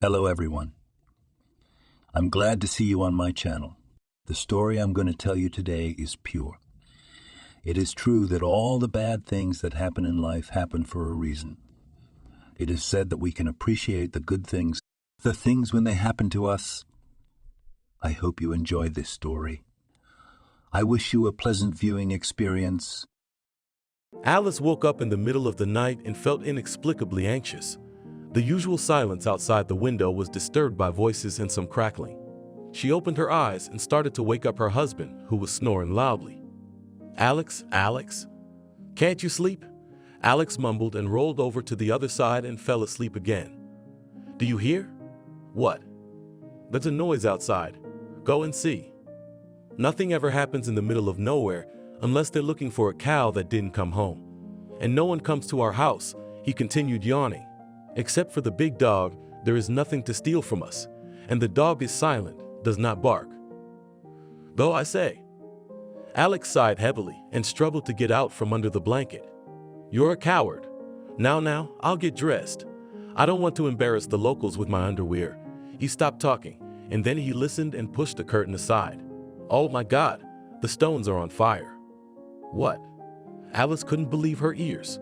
Hello everyone. I'm glad to see you on my channel. The story I'm going to tell you today is pure. It is true that all the bad things that happen in life happen for a reason. It is said that we can appreciate the good things, the things when they happen to us. I hope you enjoy this story. I wish you a pleasant viewing experience. Alice woke up in the middle of the night and felt inexplicably anxious. The usual silence outside the window was disturbed by voices and some crackling. She opened her eyes and started to wake up her husband, who was snoring loudly. "Alex, Alex, can't you sleep?" Alex mumbled and rolled over to the other side and fell asleep again. "Do you hear?" "What?" "There's a noise outside. Go and see." Nothing ever happens in the middle of nowhere unless they're looking for a cow that didn't come home. And no one comes to our house, he continued, yawning. "Except for the big dog, there is nothing to steal from us, and the dog is silent, does not bark. Though I say." Alex sighed heavily and struggled to get out from under the blanket. "You're a coward. Now, I'll get dressed. I don't want to embarrass the locals with my underwear." He stopped talking, and then he listened and pushed the curtain aside. "Oh my God, the stones are on fire." "What?" Alice couldn't believe her ears.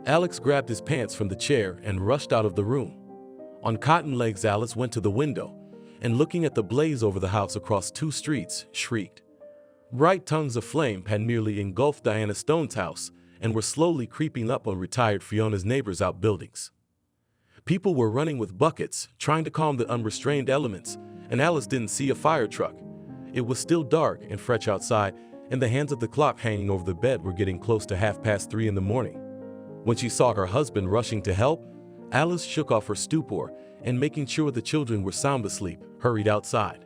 Alex grabbed his pants from the chair and rushed out of the room. On cotton legs, Alice went to the window and, looking at the blaze over the house across 2 streets, shrieked. Bright tongues of flame had nearly engulfed Diana Stone's house and were slowly creeping up on retired Fiona's neighbors' outbuildings. People were running with buckets, trying to calm the unrestrained elements, and Alice didn't see a fire truck. It was still dark and fresh outside, and the hands of the clock hanging over the bed were getting close to 3:30 in the morning. When she saw her husband rushing to help, Alice shook off her stupor and, making sure the children were sound asleep, hurried outside.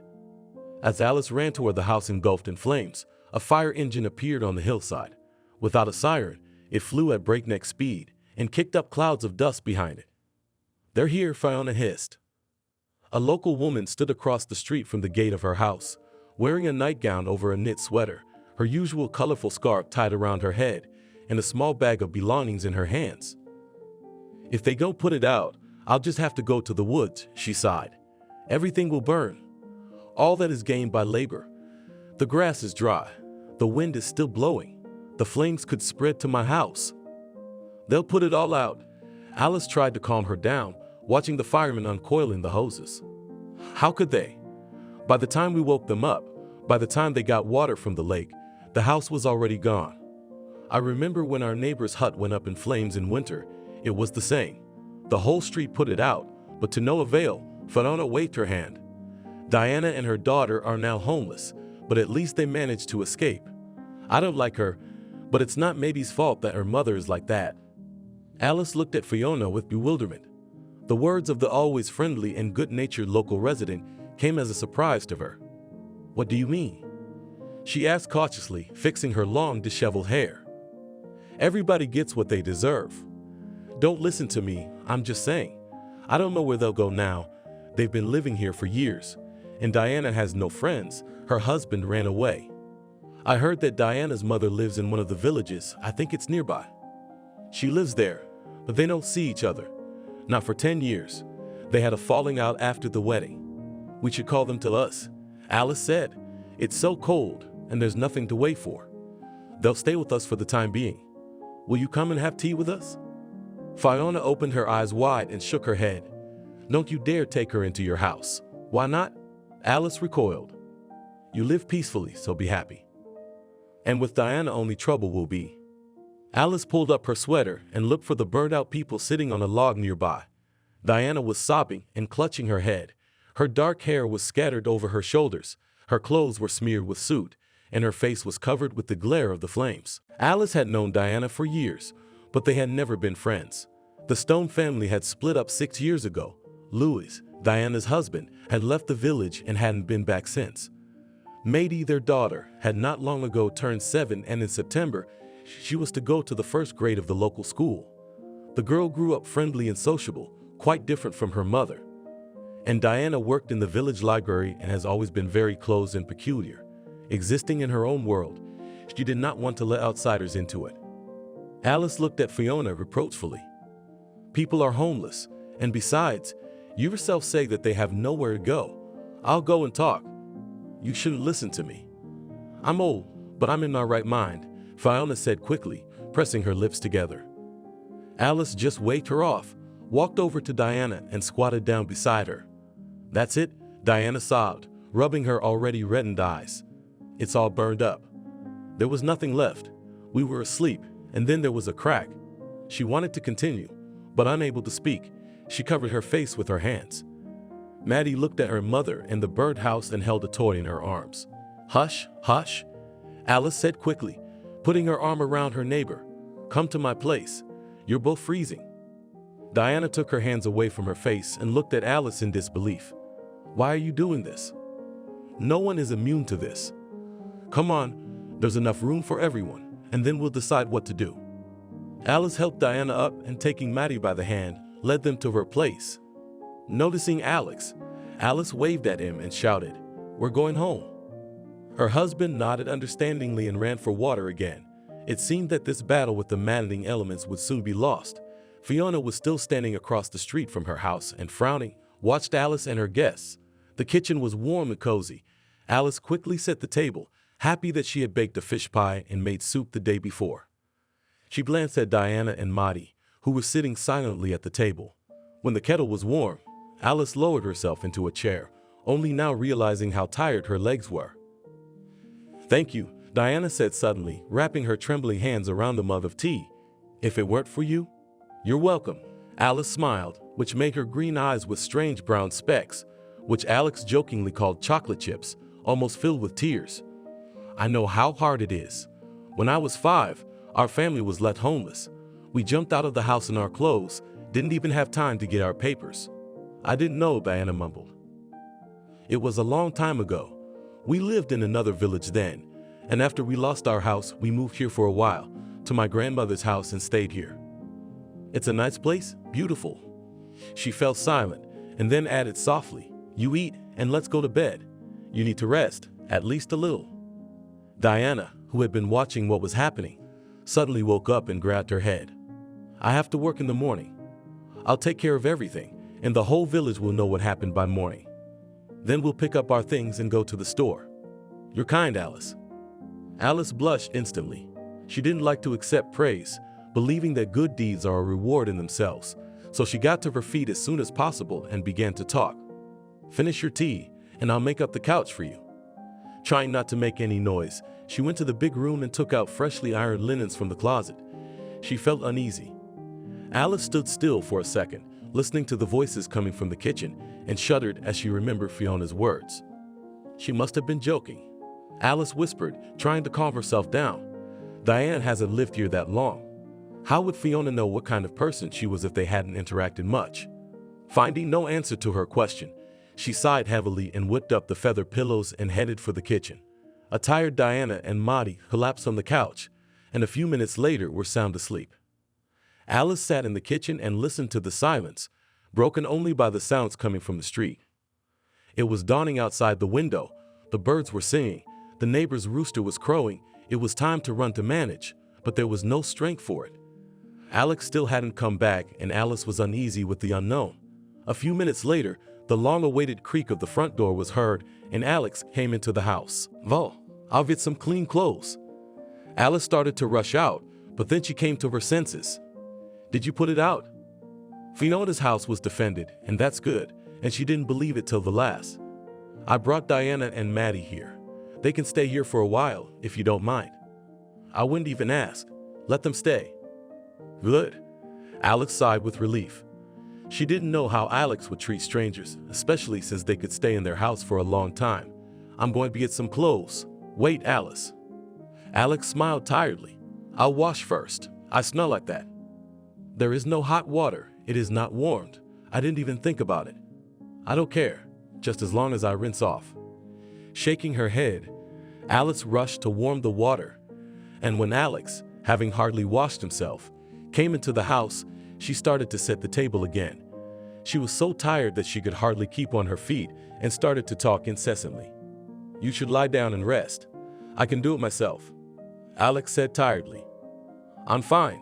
As Alice ran to where the house engulfed in flames, a fire engine appeared on the hillside. Without a siren, it flew at breakneck speed and kicked up clouds of dust behind it. "They're here," Fiona hissed. A local woman stood across the street from the gate of her house, wearing a nightgown over a knit sweater, her usual colorful scarf tied around her head, and a small bag of belongings in her hands. "If they don't put it out, I'll just have to go to the woods," she sighed. "Everything will burn. All that is gained by labor. The grass is dry. The wind is still blowing. The flames could spread to my house." "They'll put it all out." Alice tried to calm her down, watching the firemen uncoiling the hoses. "How could they? By the time we woke them up, by the time they got water from the lake, the house was already gone. I remember when our neighbor's hut went up in flames in winter, it was the same. The whole street put it out, but to no avail." Fiona waved her hand. "Diana and her daughter are now homeless, but at least they managed to escape. I don't like her, but it's not Maybe's fault that her mother is like that." Alice looked at Fiona with bewilderment. The words of the always friendly and good-natured local resident came as a surprise to her. "What do you mean?" she asked cautiously, fixing her long, disheveled hair. "Everybody gets what they deserve. Don't listen to me, I'm just saying. I don't know where they'll go now. They've been living here for years, and Diana has no friends. Her husband ran away. I heard that Diana's mother lives in one of the villages, I think it's nearby. She lives there, but they don't see each other. Not for 10 years. They had a falling out after the wedding. We should call them to us," Alice said. "It's so cold, and there's nothing to wait for. They'll stay with us for the time being. Will you come and have tea with us?" Fiona opened her eyes wide and shook her head. "Don't you dare take her into your house." "Why not?" Alice recoiled. "You live peacefully, so be happy. And with Diana, only trouble will be." Alice pulled up her sweater and looked for the burned-out people sitting on a log nearby. Diana was sobbing and clutching her head. Her dark hair was scattered over her shoulders, her clothes were smeared with soot, and her face was covered with the glare of the flames. Alice had known Diana for years, but they had never been friends. The Stone family had split up 6 years ago. Louis, Diana's husband, had left the village and hadn't been back since. Maidie, their daughter, had not long ago turned 7, and in September, she was to go to the 1st grade of the local school. The girl grew up friendly and sociable, quite different from her mother. And Diana worked in the village library and has always been very closed and peculiar. Existing in her own world, she did not want to let outsiders into it. Alice looked at Fiona reproachfully. "People are homeless, and besides, You yourself say that they have nowhere to go. I'll go and talk. You shouldn't listen to me. I'm old, but I'm in my right mind, Fiona said quickly, pressing her lips together. Alice just waved her off, walked over to Diana and squatted down beside her. That's it, Diana sobbed, rubbing her already reddened eyes. It's all burned up. There was nothing left. We were asleep, and then there was a crack. She wanted to continue, but unable to speak, she covered her face with her hands. Maddie looked at her mother and the birdhouse and held a toy in her arms. Hush, hush, Alice said quickly, putting her arm around her neighbor. Come to my place. You're both freezing. Diana took her hands away from her face and looked at Alice in disbelief. Why are you doing this? No one is immune to this. Come on, there's enough room for everyone, and then we'll decide what to do. Alice helped Diana up and taking Maddie by the hand, led them to her place. Noticing Alex, Alice waved at him and shouted, We're going home. Her husband nodded understandingly and ran for water again. It seemed that this battle with the maddening elements would soon be lost. Fiona was still standing across the street from her house and frowning, watched Alice and her guests. The kitchen was warm and cozy. Alice quickly set the table, happy that she had baked a fish pie and made soup the day before. She glanced at Diana and Maddie, who were sitting silently at the table. When the kettle was warm, Alice lowered herself into a chair, only now realizing how tired her legs were. Thank you, Diana said suddenly, wrapping her trembling hands around the mug of tea. If it weren't for you? You're welcome. Alice smiled, which made her green eyes with strange brown specks, which Alex jokingly called chocolate chips, almost filled with tears. I know how hard it is. When I was 5, our family was left homeless. We jumped out of the house in our clothes, didn't even have time to get our papers. I didn't know, Diana mumbled. It was a long time ago. We lived in another village then, and after we lost our house, we moved here for a while, to my grandmother's house and stayed here. It's a nice place, beautiful. She fell silent, and then added softly, You eat, and let's go to bed. You need to rest, at least a little. Diana, who had been watching what was happening, suddenly woke up and grabbed her head. I have to work in the morning. I'll take care of everything, and the whole village will know what happened by morning. Then we'll pick up our things and go to the store. You're kind, Alice. Alice blushed instantly. She didn't like to accept praise, believing that good deeds are a reward in themselves, so she got to her feet as soon as possible and began to talk. Finish your tea, and I'll make up the couch for you. Trying not to make any noise, she went to the big room and took out freshly ironed linens from the closet. She felt uneasy. Alice stood still for a second, listening to the voices coming from the kitchen, and shuddered as she remembered Fiona's words. She must have been joking. Alice whispered, trying to calm herself down. Diane hasn't lived here that long. How would Fiona know what kind of person she was if they hadn't interacted much? Finding no answer to her question, she sighed heavily and whipped up the feather pillows and headed for the kitchen. A tired Diana and Maddie collapsed on the couch, and a few minutes later were sound asleep. Alice sat in the kitchen and listened to the silence, broken only by the sounds coming from the street. It was dawning outside the window. The birds were singing. The neighbor's rooster was crowing. It was time to run to manage, but there was no strength for it. Alex still hadn't come back, and Alice was uneasy with the unknown. A few minutes later, the long-awaited creak of the front door was heard, and Alex came into the house. "Val, I'll get some clean clothes." Alice started to rush out, but then she came to her senses. "Did you put it out?" Fiona's house was defended, and that's good, and she didn't believe it till the last. "I brought Diana and Maddie here. They can stay here for a while, if you don't mind." "I wouldn't even ask. Let them stay." "Good." Alex sighed with relief. She didn't know how Alex would treat strangers, especially since they could stay in their house for a long time. "I'm going to get some clothes." "Wait, Alice." Alex smiled tiredly. "I'll wash first. I smell like that." "There is no hot water. It is not warmed. I didn't even think about it." "I don't care, just as long as I rinse off." Shaking her head, Alice rushed to warm the water. And when Alex, having hardly washed himself, came into the house, she started to set the table again. She was so tired that she could hardly keep on her feet and started to talk incessantly. "You should lie down and rest. I can do it myself," Alex said tiredly. "I'm fine.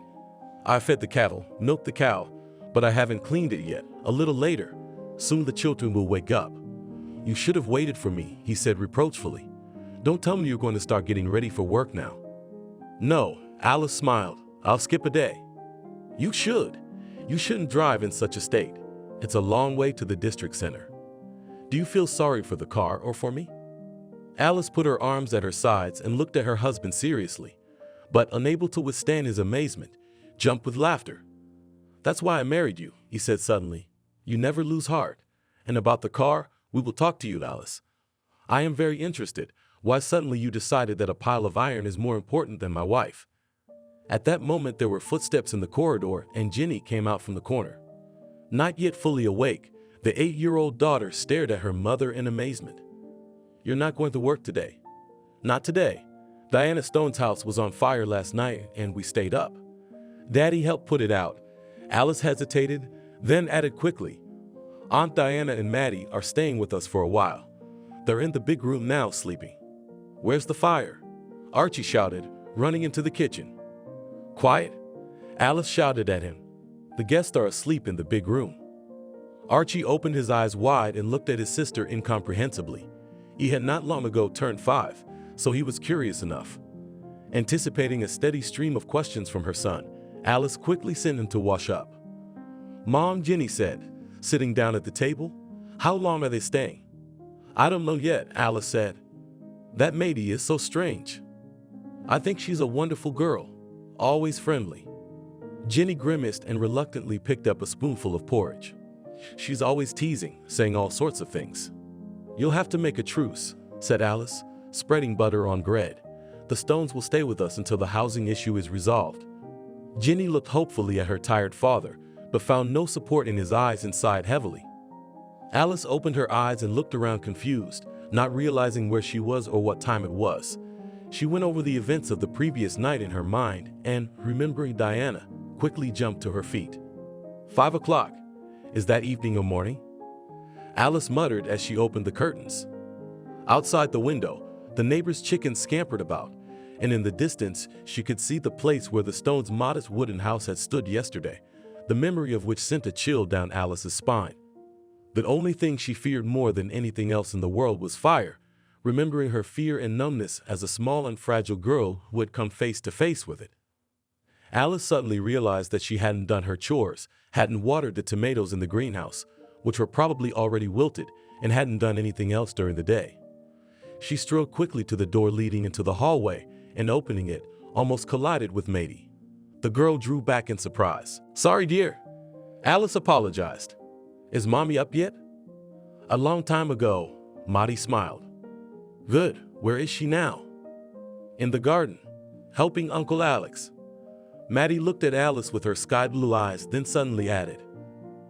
I fed the cattle, milked the cow, but I haven't cleaned it yet. A little later." Soon the children will wake up. You should have waited for me, he said reproachfully. Don't tell me you're going to start getting ready for work now. No, Alice smiled. I'll skip a day. You should. You shouldn't drive in such a state. It's a long way to the district center. Do you feel sorry for the car or for me? Alice put her arms at her sides and looked at her husband seriously, but unable to withstand his amazement, jumped with laughter. That's why I married you, he said suddenly. You never lose heart. And about the car, we will talk to you, Alice. I am very interested. Why suddenly you decided that a pile of iron is more important than my wife? At that moment there were footsteps in the corridor and Jenny came out from the corner. Not yet fully awake, the 8-year-old daughter stared at her mother in amazement. You're not going to work today? Not today. Diana Stone's house was on fire last night and we stayed up. Daddy helped put it out. Alice hesitated, then added quickly, Aunt Diana and Maddie are staying with us for a while. They're in the big room now sleeping. Where's the fire? Archie shouted, running into the kitchen. Quiet, Alice shouted at him. The guests are asleep in the big room. Archie opened his eyes wide and looked at his sister incomprehensibly. He had not long ago turned 5, so he was curious enough. Anticipating a steady stream of questions from her son, Alice quickly sent him to wash up. Mom, Jenny said, sitting down at the table. How long are they staying? I don't know yet, Alice said. That Maddie is so strange. I think she's a wonderful girl, always friendly. Jenny grimaced and reluctantly picked up a spoonful of porridge. She's always teasing, saying all sorts of things. You'll have to make a truce, said Alice, spreading butter on bread. The Stones will stay with us until the housing issue is resolved. Jenny looked hopefully at her tired father, but found no support in his eyes and sighed heavily. Alice opened her eyes and looked around confused, not realizing where she was or what time it was. She went over the events of the previous night in her mind and, remembering Diana, quickly jumped to her feet. 5 o'clock. Is that evening or morning? Alice muttered as she opened the curtains. Outside the window, the neighbor's chickens scampered about, and in the distance she could see the place where the Stones' modest wooden house had stood yesterday, the memory of which sent a chill down Alice's spine. The only thing she feared more than anything else in the world was fire, remembering her fear and numbness as a small and fragile girl who had come face to face with it. Alice suddenly realized that she hadn't done her chores, hadn't watered the tomatoes in the greenhouse, which were probably already wilted, and hadn't done anything else during the day. She strode quickly to the door leading into the hallway, and opening it, almost collided with Maddie. The girl drew back in surprise. Sorry, dear. Alice apologized. Is Mommy up yet? A long time ago, Maddie smiled. Good. Where is she now? In the garden, helping Uncle Alex. Maddie looked at Alice with her sky blue eyes, then suddenly added,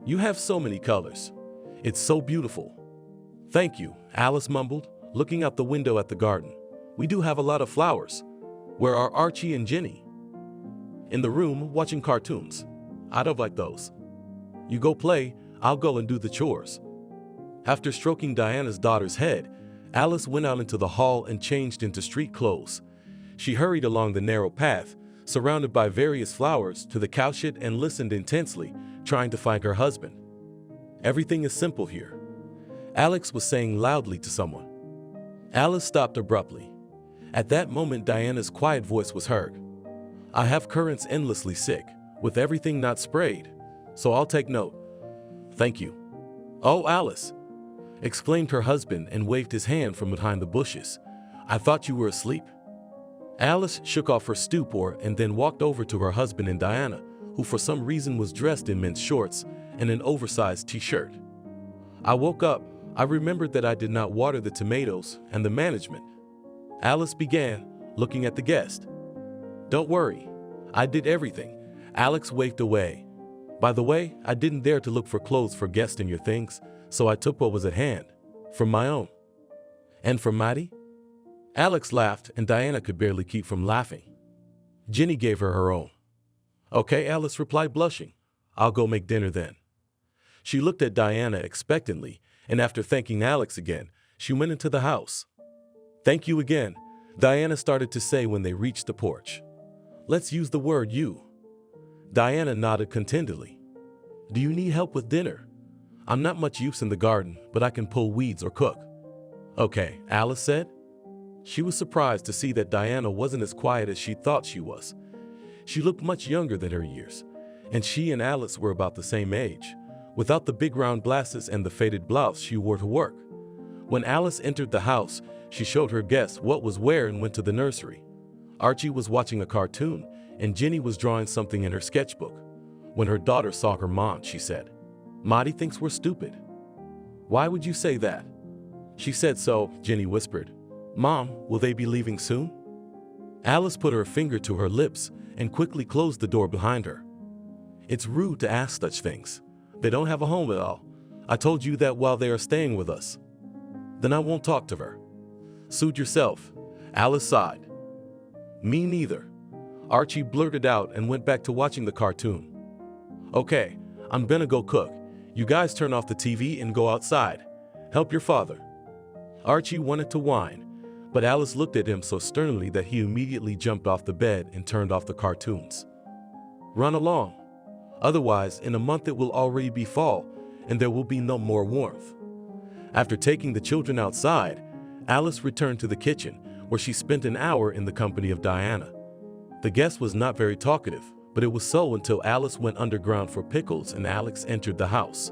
You have so many colors. It's so beautiful. Thank you, Alice mumbled, looking out the window at the garden. We do have a lot of flowers. Where are Archie and Jenny? In the room, watching cartoons. I don't like those. You go play, I'll go and do the chores. After stroking Diana's daughter's head, Alice went out into the hall and changed into street clothes. She hurried along the narrow path, surrounded by various flowers, to the cowshed and listened intensely, trying to find her husband. Everything is simple here, Alex was saying loudly to someone. Alice stopped abruptly. At that moment, Diana's quiet voice was heard. I have currants endlessly sick, with everything not sprayed, so I'll take note. Thank you. Oh, Alice, exclaimed her husband and waved his hand from behind the bushes. I thought you were asleep. Alice shook off her stupor and then walked over to her husband and Diana, who for some reason was dressed in men's shorts and an oversized t-shirt. I woke up. I remembered that I did not water the tomatoes and the management. Alice began, looking at the guest. Don't worry, I did everything. Alex waved away. By the way, I didn't dare to look for clothes for guests in your things, so I took what was at hand, from my own. And from Maddie? Alex laughed, and Diana could barely keep from laughing. Jenny gave her her own. Okay, Alice replied, blushing. I'll go make dinner then. She looked at Diana expectantly, and after thanking Alex again, she went into the house. Thank you again, Diana started to say when they reached the porch. Let's use the word you. Diana nodded contentedly. Do you need help with dinner? I'm not much use in the garden, but I can pull weeds or cook. Okay, Alice said. She was surprised to see that Diana wasn't as quiet as she thought she was. She looked much younger than her years, and she and Alice were about the same age, without the big round glasses and the faded blouse she wore to work. When Alice entered the house, she showed her guests what was where and went to the nursery. Archie was watching a cartoon, and Jenny was drawing something in her sketchbook. When her daughter saw her mom, she said, "Maddie thinks we're stupid." "Why would you say that?" "She said so," Jenny whispered. "Mom, will they be leaving soon?" Alice put her finger to her lips and quickly closed the door behind her. "It's rude to ask such things. They don't have a home at all. I told you that while they are staying with us." "Then I won't talk to her." "Suit yourself," Alice sighed. "Me neither," Archie blurted out and went back to watching the cartoon. "Okay, I'm gonna go cook. You guys turn off the TV and go outside. Help your father." Archie wanted to whine, but Alice looked at him so sternly that he immediately jumped off the bed and turned off the cartoons. "Run along. Otherwise, in a month it will already be fall, and there will be no more warmth." After taking the children outside, Alice returned to the kitchen, where she spent an hour in the company of Diana. The guest was not very talkative, but it was so until Alice went underground for pickles and Alex entered the house.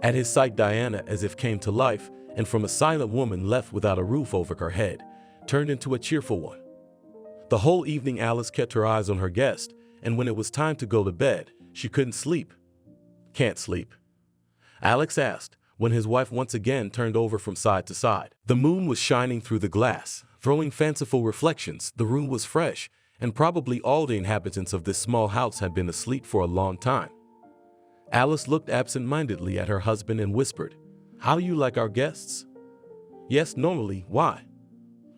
At his sight, Diana, as if came to life, and from a silent woman left without a roof over her head, turned into a cheerful one. The whole evening Alice kept her eyes on her guest, and when it was time to go to bed, she couldn't sleep. "Can't sleep?" Alex asked, when his wife once again turned over from side to side. The moon was shining through the glass, throwing fanciful reflections. The room was fresh, and probably all the inhabitants of this small house had been asleep for a long time. Alice looked absent-mindedly at her husband and whispered, "How do you like our guests?" "Yes, normally. Why?"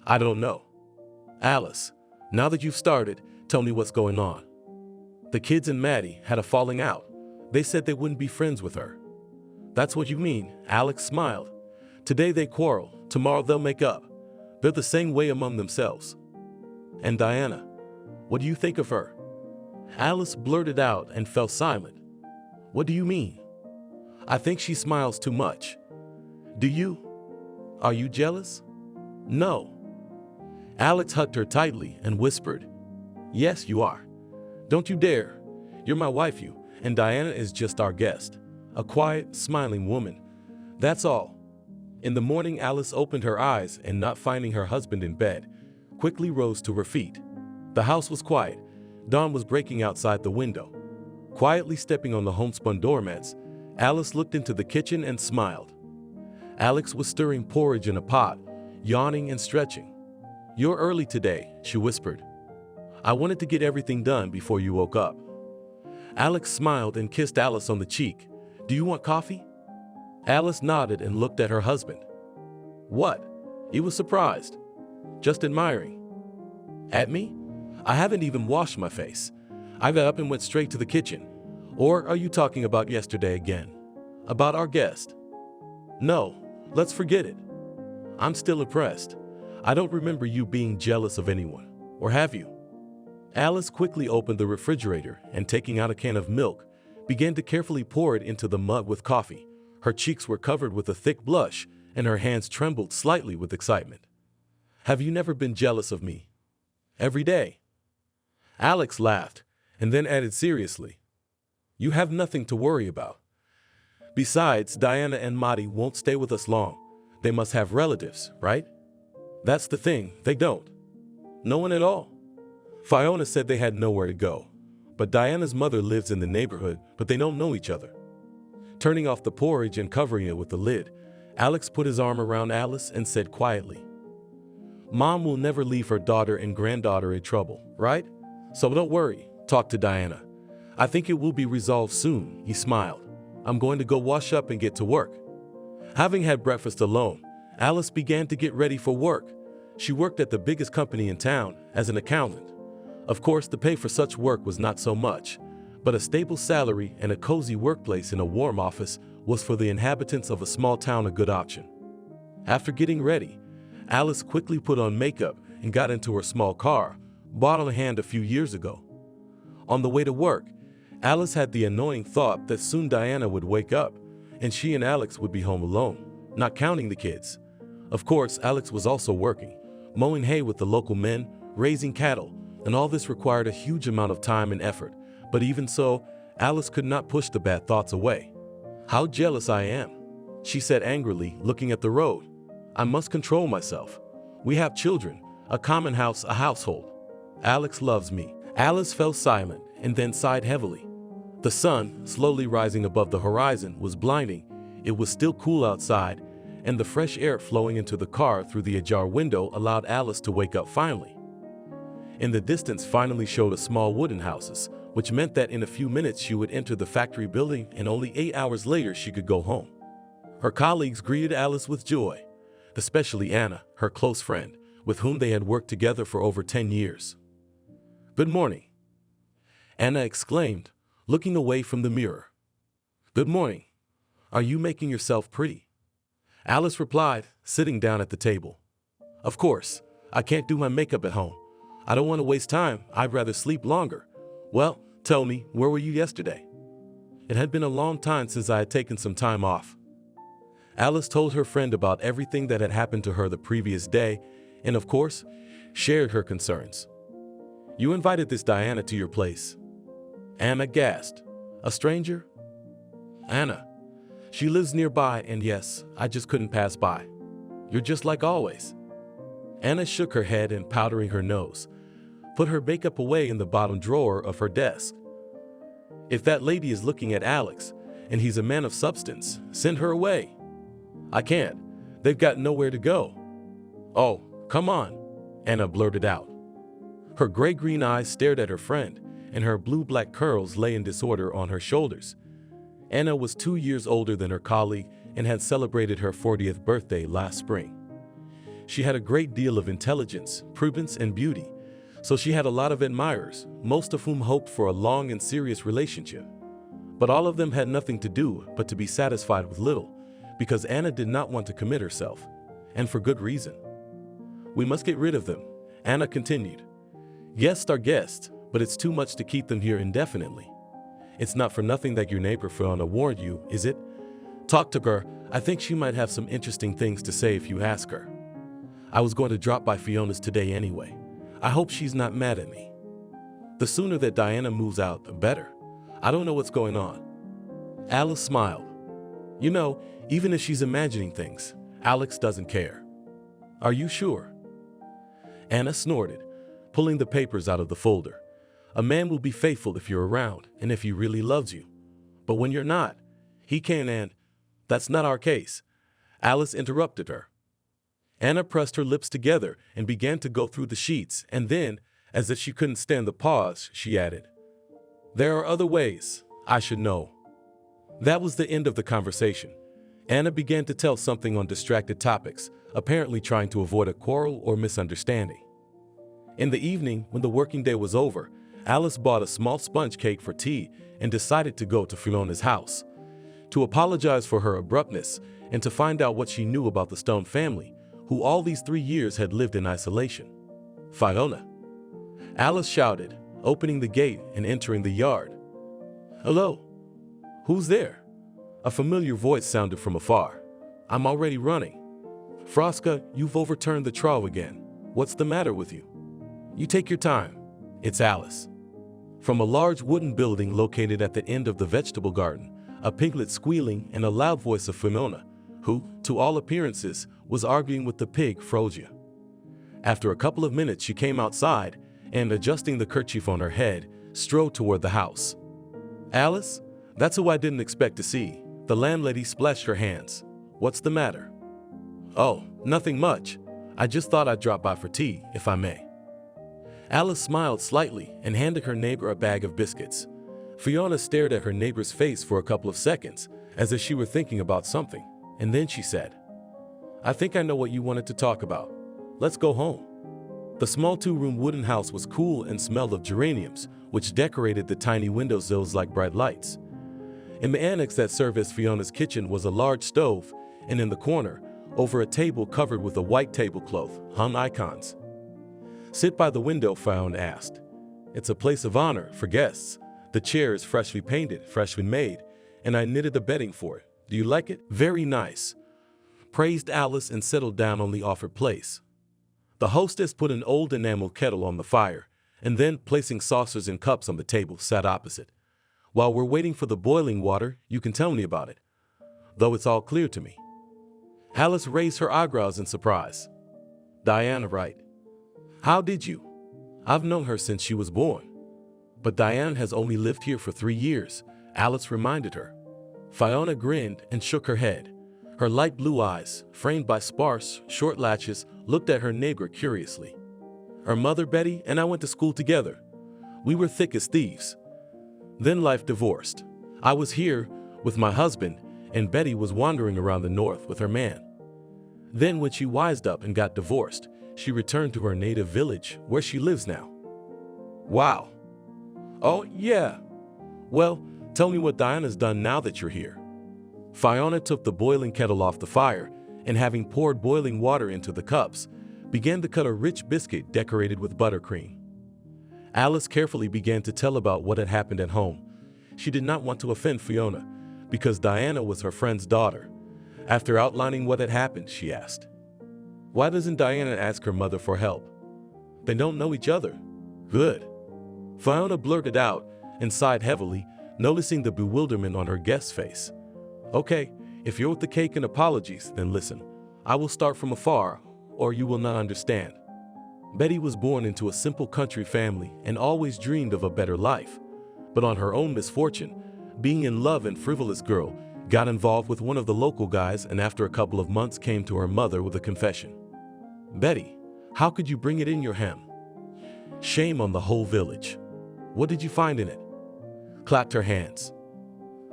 "I don't know." "Alice, now that you've started, tell me what's going on." "The kids and Maddie had a falling out. They said they wouldn't be friends with her." "That's what you mean," Alex smiled. "Today they quarrel, tomorrow they'll make up. They're the same way among themselves." "And Diana, what do you think of her?" Alice blurted out and fell silent. "What do you mean?" "I think she smiles too much." "Do you? Are you jealous?" "No." Alex hugged her tightly and whispered, "Yes, you are. Don't you dare. You're my wife, and Diana is just our guest. A quiet, smiling woman. That's all." In the morning, Alice opened her eyes and, not finding her husband in bed, quickly rose to her feet. The house was quiet. Dawn was breaking outside the window. Quietly stepping on the homespun doormats, Alice looked into the kitchen and smiled. Alex was stirring porridge in a pot, yawning and stretching. "You're early today," she whispered. "I wanted to get everything done before you woke up." Alex smiled and kissed Alice on the cheek. "Do you want coffee?" Alice nodded and looked at her husband. "What?" He was surprised. "Just admiring." "At me? I haven't even washed my face. I got up and went straight to the kitchen. Or are you talking about yesterday again? About our guest?" "No, let's forget it. I'm still impressed. I don't remember you being jealous of anyone. Or have you?" Alice quickly opened the refrigerator and, taking out a can of milk, began to carefully pour it into the mug with coffee. Her cheeks were covered with a thick blush, and her hands trembled slightly with excitement. "Have you never been jealous of me?" "Every day." Alex laughed, and then added seriously, "You have nothing to worry about. Besides, Diana and Maddie won't stay with us long. They must have relatives, right?" "That's the thing, they don't. No one at all." Fiona said they had nowhere to go, but Diana's mother lives in the neighborhood, but they don't know each other. Turning off the porridge and covering it with the lid, Alex put his arm around Alice and said quietly, "Mom will never leave her daughter and granddaughter in trouble, right? So don't worry, talk to Diana. I think it will be resolved soon," he smiled. "I'm going to go wash up and get to work." Having had breakfast alone, Alice began to get ready for work. She worked at the biggest company in town as an accountant. Of course, the pay for such work was not so much, but a stable salary and a cozy workplace in a warm office was for the inhabitants of a small town a good option. After getting ready, Alice quickly put on makeup and got into her small car, bought on hand a few years ago. On the way to work, Alice had the annoying thought that soon Diana would wake up and she and Alex would be home alone, not counting the kids. Of course, Alex was also working, mowing hay with the local men, raising cattle, and all this required a huge amount of time and effort. But even so, Alice could not push the bad thoughts away. "How jealous I am," she said angrily, looking at the road. "I must control myself. We have children, a common house, a household. Alex loves me." Alice fell silent and then sighed heavily. The sun, slowly rising above the horizon, was blinding. It was still cool outside, and the fresh air flowing into the car through the ajar window allowed Alice to wake up finally. In the distance finally showed a small wooden houses, which meant that in a few minutes she would enter the factory building, and only 8 hours later she could go home. Her colleagues greeted Alice with joy, especially Anna, her close friend, with whom they had worked together for over 10 years. "Good morning," Anna exclaimed, looking away from the mirror. "Good morning. Are you making yourself pretty?" Alice replied, sitting down at the table. "Of course, I can't do my makeup at home. I don't want to waste time. I'd rather sleep longer. Well, tell me, where were you yesterday?" It had been a long time since I had taken some time off. Alice told her friend about everything that had happened to her the previous day, and of course, shared her concerns. "You invited this Diana to your place?" Anna gasped. "A stranger?" "Anna. She lives nearby, and yes, I just couldn't pass by. You're just like always." Anna shook her head and, powdering her nose, put her makeup away in the bottom drawer of her desk. "If that lady is looking at Alex, and he's a man of substance, send her away." "I can't. They've got nowhere to go." "Oh, come on," Anna blurted out. Her gray-green eyes stared at her friend, and her blue-black curls lay in disorder on her shoulders. Anna was 2 years older than her colleague and had celebrated her 40th birthday last spring. She had a great deal of intelligence, prudence, and beauty, so she had a lot of admirers, most of whom hoped for a long and serious relationship. But all of them had nothing to do but to be satisfied with little, because Anna did not want to commit herself, and for good reason. "We must get rid of them," Anna continued. "Guests are guests, but it's too much to keep them here indefinitely. It's not for nothing that your neighbor Fiona warned you, is it? Talk to her. I think she might have some interesting things to say if you ask her. I was going to drop by Fiona's today anyway. I hope she's not mad at me. The sooner that Diana moves out, the better. I don't know what's going on." Alice smiled. "You know, even if she's imagining things, Alex doesn't care." "Are you sure?" Anna snorted, pulling the papers out of the folder. "A man will be faithful if you're around and if he really loves you. But when you're not, he can, and that's not our case." Alice interrupted her. Anna pressed her lips together and began to go through the sheets, and then, as if she couldn't stand the pause, she added, "There are other ways. I should know." That was the end of the conversation. Anna began to tell something on distracted topics, apparently trying to avoid a quarrel or misunderstanding. In the evening, when the working day was over, Alice bought a small sponge cake for tea and decided to go to Fiona's house, to apologize for her abruptness and to find out what she knew about the Stone family, who all these 3 years had lived in isolation. "Fiona!" Alice shouted, opening the gate and entering the yard. "Hello? Who's there?" A familiar voice sounded from afar. "I'm already running." "Froska, you've overturned the trough again. What's the matter with you?" "You take your time. It's Alice." From a large wooden building located at the end of the vegetable garden, a piglet squealing and a loud voice of Fiona, who, to all appearances, was arguing with the pig Frozia. After a couple of minutes she came outside and, adjusting the kerchief on her head, strode toward the house. "Alice? That's who I didn't expect to see." The landlady splashed her hands. "What's the matter?" "Oh, nothing much. I just thought I'd drop by for tea, if I may." Alice smiled slightly and handed her neighbor a bag of biscuits. Fiona stared at her neighbor's face for a couple of seconds, as if she were thinking about something, and then she said, "I think I know what you wanted to talk about. Let's go home." The small 2-room wooden house was cool and smelled of geraniums, which decorated the tiny windowsills like bright lights. In the annex that served as Fiona's kitchen was a large stove, and in the corner, over a table covered with a white tablecloth, hung icons. "Sit by the window," Fiona asked. "It's a place of honor for guests. The chair is freshly painted, freshly made, and I knitted the bedding for it. Do you like it? Very nice, praised Alice and settled down on the offered place. The hostess put an old enamel kettle on the fire, and then, placing saucers and cups on the table, sat opposite. While we're waiting for the boiling water, you can tell me about it, though it's all clear to me. Alice raised her eyebrows in surprise. Diana, right? How did you? I've known her since she was born. But Diane has only lived here for 3 years, Alice reminded her. Fiona grinned and shook her head. Her light blue eyes, framed by sparse, short lashes, looked at her neighbor curiously. Her mother, Betty, and I went to school together. We were thick as thieves. Then life divorced. I was here with my husband, and Betty was wandering around the north with her man. Then when she wised up and got divorced, she returned to her native village, where she lives now. Wow. Oh, yeah. Well, tell me what Diana's done now that you're here. Fiona took the boiling kettle off the fire, and having poured boiling water into the cups, began to cut a rich biscuit decorated with buttercream. Alice carefully began to tell about what had happened at home. She did not want to offend Fiona, because Diana was her friend's daughter. After outlining what had happened, she asked, "Why doesn't Diana ask her mother for help? They don't know each other." "Good," Fiona blurted out and sighed heavily, noticing the bewilderment on her guest's face. "Okay, if you're with the cake and apologies, then listen. I will start from afar, or you will not understand. Betty was born into a simple country family and always dreamed of a better life. But on her own misfortune, being in love and frivolous girl, got involved with one of the local guys, and after a couple of months came to her mother with a confession. Betty, how could you bring it in your hem? Shame on the whole village. What did you find in it?" Clapped her hands.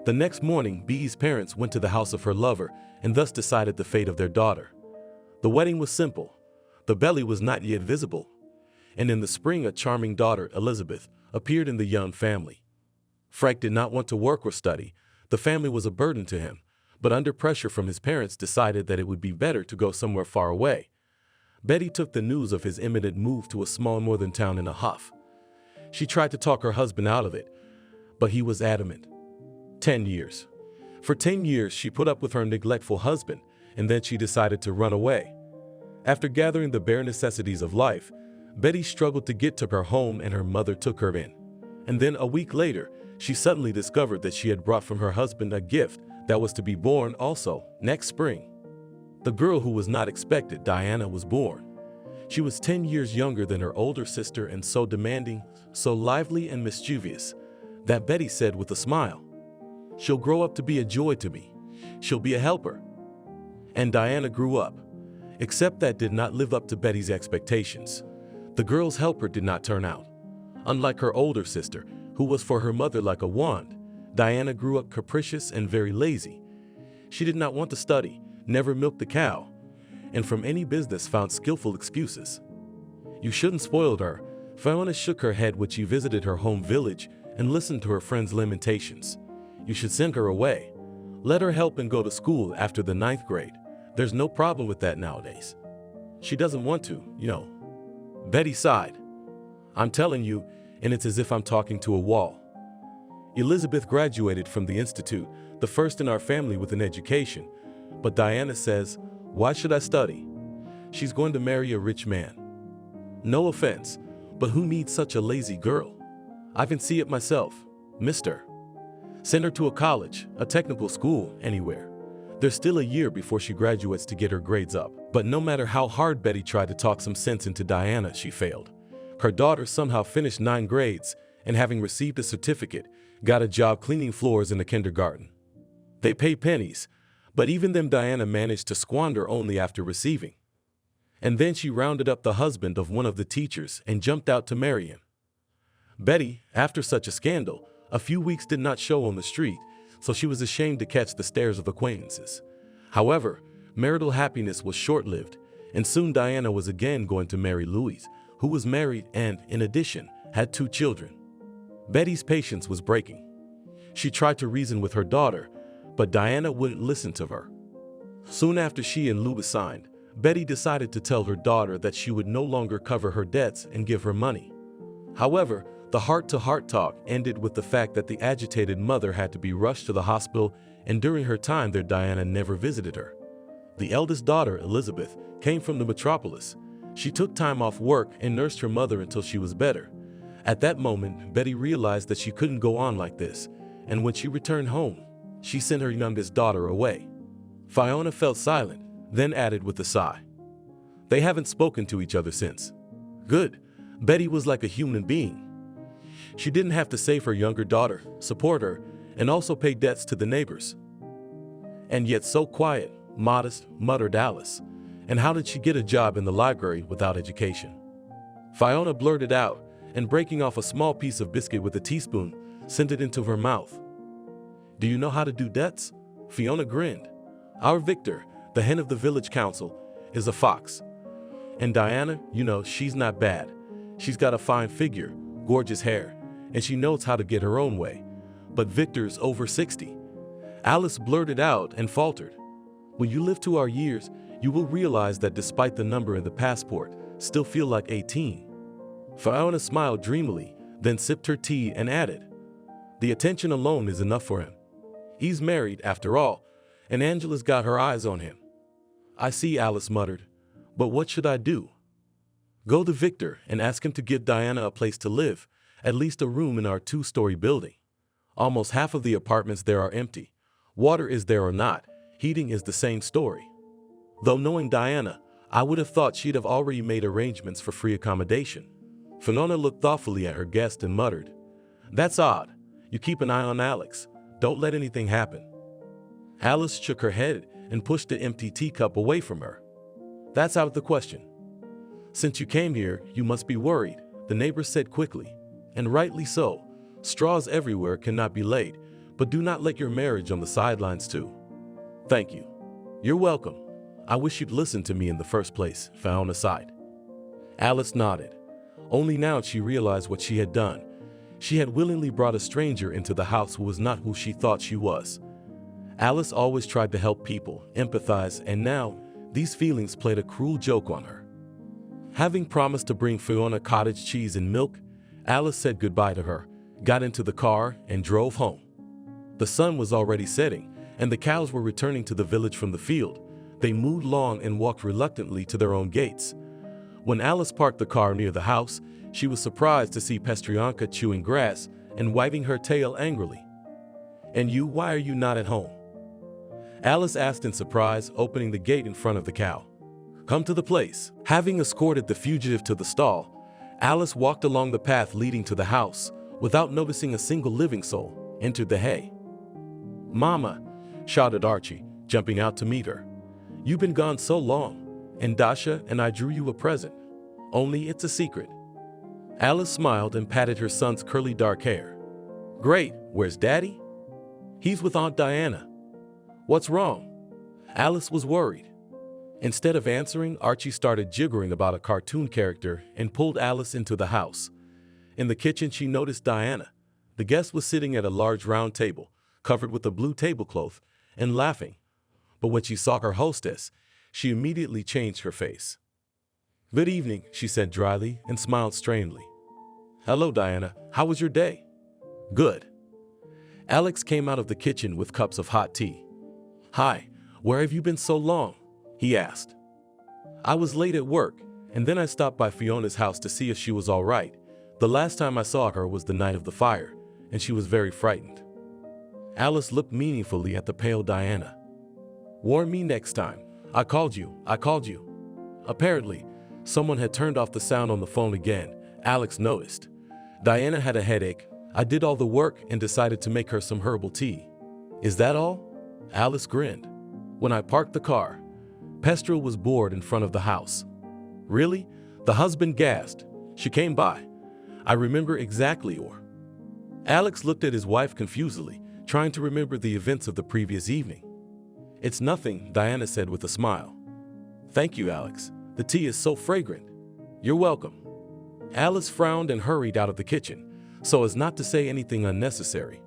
The next morning, Bee's parents went to the house of her lover and thus decided the fate of their daughter. The wedding was simple. The belly was not yet visible. And in the spring, a charming daughter, Elizabeth, appeared in the young family. Frank did not want to work or study. The family was a burden to him, but under pressure from his parents decided that it would be better to go somewhere far away. Betty took the news of his imminent move to a small northern town in a huff. She tried to talk her husband out of it, but he was adamant. 10 years. For 10 years, she put up with her neglectful husband, and then she decided to run away. After gathering the bare necessities of life, Betty struggled to get to her home, and her mother took her in. And then a week later, she suddenly discovered that she had brought from her husband a gift that was to be born also next spring. The girl who was not expected, Diana, was born. She was 10 years younger than her older sister and so demanding, so lively and mischievous, that Betty said with a smile, "She'll grow up to be a joy to me. She'll be a helper." And Diana grew up. Except that did not live up to Betty's expectations. The girl's helper did not turn out. Unlike her older sister, who was for her mother like a wand, Diana grew up capricious and very lazy. She did not want to study, never milked the cow, and from any business found skillful excuses. "You shouldn't spoil her." Fiona shook her head when she visited her home village and listened to her friend's lamentations. "You should send her away. Let her help and go to school after the 9th grade. There's no problem with that nowadays. She doesn't want to, you know." Betty sighed. "I'm telling you, and it's as if I'm talking to a wall. Elizabeth graduated from the institute, the first in our family with an education. But Diana says, 'Why should I study? She's going to marry a rich man.' No offense, but who needs such a lazy girl? I can see it myself. Mister. Send her to a college, a technical school, anywhere. There's still a year before she graduates to get her grades up." But no matter how hard Betty tried to talk some sense into Diana, she failed. Her daughter somehow finished 9 grades and, having received a certificate, got a job cleaning floors in a kindergarten. They pay pennies, but even them Diana managed to squander only after receiving. And then she rounded up the husband of one of the teachers and jumped out to marry him. Betty, after such a scandal, a few weeks did not show on the street, so she was ashamed to catch the stares of acquaintances. However, marital happiness was short-lived, and soon Diana was again going to marry Louise, who was married and, in addition, had 2 children. Betty's patience was breaking. She tried to reason with her daughter, but Diana wouldn't listen to her. Soon after she and Louis signed, Betty decided to tell her daughter that she would no longer cover her debts and give her money. However, the heart-to-heart talk ended with the fact that the agitated mother had to be rushed to the hospital and during her time there Diana never visited her. The eldest daughter, Elizabeth, came from the metropolis. She took time off work and nursed her mother until she was better. At that moment, Betty realized that she couldn't go on like this, and when she returned home, she sent her youngest daughter away. Fiona felt silent, then added with a sigh, "They haven't spoken to each other since." Good. Betty was like a human being. She didn't have to save her younger daughter, support her, and also pay debts to the neighbors. And yet so quiet, modest, muttered Alice. And how did she get a job in the library without education? Fiona blurted out, and breaking off a small piece of biscuit with a teaspoon, sent it into her mouth. "Do you know how to do debts?" Fiona grinned. "Our Victor, the hen of the village council, is a fox. And Diana, she's not bad. She's got a fine figure, gorgeous hair, and she knows how to get her own way. But Victor's over 60. Alice blurted out and faltered. "When you live to our years, you will realize that despite the number in the passport, still feel like 18. Fiona smiled dreamily, then sipped her tea and added, "The attention alone is enough for him. He's married, after all, and Angela's got her eyes on him." "I see," Alice muttered. "But what should I do?" "Go to Victor and ask him to give Diana a place to live, at least a room in our 2-story building. Almost half of the apartments there are empty. Water is there or not, heating is the same story." Though knowing Diana, I would have thought she'd have already made arrangements for free accommodation. Fiona looked thoughtfully at her guest and muttered, "That's odd. You keep an eye on Alex. Don't let anything happen." Alice shook her head and pushed the empty teacup away from her. "That's out of the question. Since you came here, you must be worried," the neighbor said quickly. "And rightly so. Straws everywhere cannot be laid, but do not let your marriage on the sidelines too." "Thank you." "You're welcome. I wish you'd listened to me in the first place," Fiona sighed. Alice nodded. Only now she realized what she had done. She had willingly brought a stranger into the house who was not who she thought she was. Alice always tried to help people, empathize, and now these feelings played a cruel joke on her. Having promised to bring Fiona cottage cheese and milk, Alice said goodbye to her, got into the car, and drove home. The sun was already setting, and the cows were returning to the village from the field. They mooed long and walked reluctantly to their own gates. When Alice parked the car near the house, she was surprised to see Pestryanka chewing grass and wagging her tail angrily. "And you, why are you not at home?" Alice asked in surprise, opening the gate in front of the cow. "Come to the place." Having escorted the fugitive to the stall, Alice walked along the path leading to the house, without noticing a single living soul, entered the hay. "Mama," shouted Archie, jumping out to meet her. "You've been gone so long, and Dasha and I drew you a present. Only it's a secret." Alice smiled and patted her son's curly dark hair. "Great, where's Daddy?" "He's with Aunt Diana." "What's wrong?" Alice was worried. Instead of answering, Archie started gibbering about a cartoon character and pulled Alice into the house. In the kitchen, she noticed Diana. The guest was sitting at a large round table, covered with a blue tablecloth, and laughing. But when she saw her hostess, she immediately changed her face. "Good evening," she said dryly and smiled strangely. "Hello, Diana. How was your day?" "Good." Alex came out of the kitchen with cups of hot tea. "Hi, where have you been so long?" he asked. "I was late at work, and then I stopped by Fiona's house to see if she was all right. The last time I saw her was the night of the fire, and she was very frightened." Alice looked meaningfully at the pale Diana. "Warn me next time. I called you. Apparently, someone had turned off the sound on the phone again, Alex noticed. Diana had a headache. I did all the work and decided to make her some herbal tea. "Is that all?" Alice grinned. "When I parked the car, Pestrel was bored in front of the house." "Really?" The husband gasped. "She came by. I remember exactly." Or Alex looked at his wife confusedly, trying to remember the events of the previous evening. "It's nothing," Diana said with a smile. "Thank you, Alex. The tea is so fragrant." "You're welcome." Alice frowned and hurried out of the kitchen, so as not to say anything unnecessary.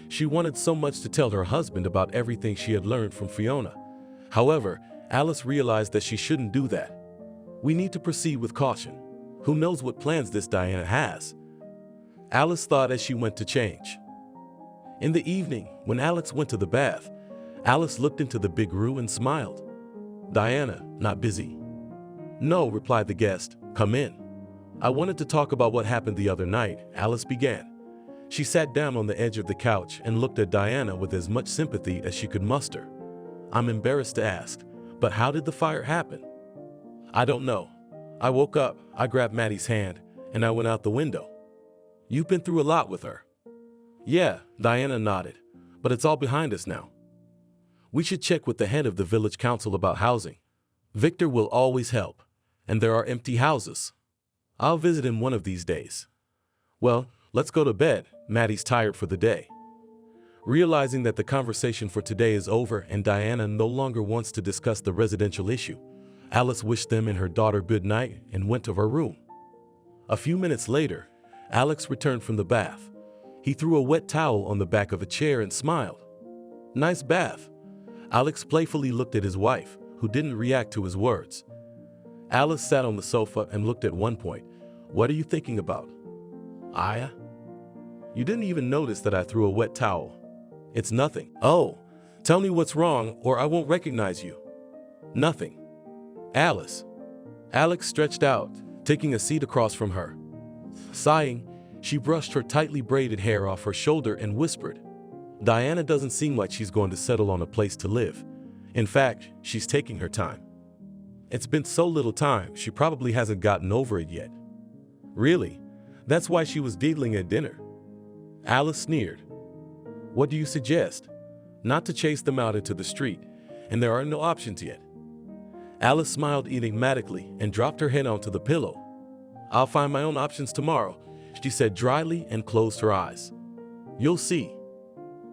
She wanted so much to tell her husband about everything she had learned from Fiona. However, Alice realized that she shouldn't do that. We need to proceed with caution. Who knows what plans this Diana has? Alice thought as she went to change. In the evening, when Alex went to the bath, Alice looked into the big room and smiled. "Diana, not busy?" "No," replied the guest. "Come in." "I wanted to talk about what happened the other night," Alice began. She sat down on the edge of the couch and looked at Diana with as much sympathy as she could muster. "I'm embarrassed to ask, but how did the fire happen?" "I don't know. I woke up, I grabbed Maddie's hand, and I went out the window." "You've been through a lot with her." "Yeah," Diana nodded, "but it's all behind us now. We should check with the head of the village council about housing. Victor will always help, and there are empty houses. I'll visit him one of these days." "Well, let's go to bed. Maddie's tired for the day." Realizing that the conversation for today is over and Diana no longer wants to discuss the residential issue, Alice wished them and her daughter good night and went to her room. A few minutes later, Alex returned from the bath. He threw a wet towel on the back of a chair and smiled. "Nice bath." Alex playfully looked at his wife, who didn't react to his words. Alice sat on the sofa and looked at one point. "What are you thinking about?" "Aya? You didn't even notice that I threw a wet towel." "It's nothing." "Oh, tell me what's wrong or I won't recognize you." "Nothing." "Alice." Alex stretched out, taking a seat across from her. Sighing, she brushed her tightly braided hair off her shoulder and whispered, "Diana doesn't seem like she's going to settle on a place to live. In fact, she's taking her time. It's been so little time, she probably hasn't gotten over it yet." "Really? That's why she was giggling at dinner." Alice sneered. "What do you suggest?" "Not to chase them out into the street, and there are no options yet." Alice smiled enigmatically and dropped her head onto the pillow. "I'll find my own options tomorrow," she said dryly and closed her eyes. "You'll see."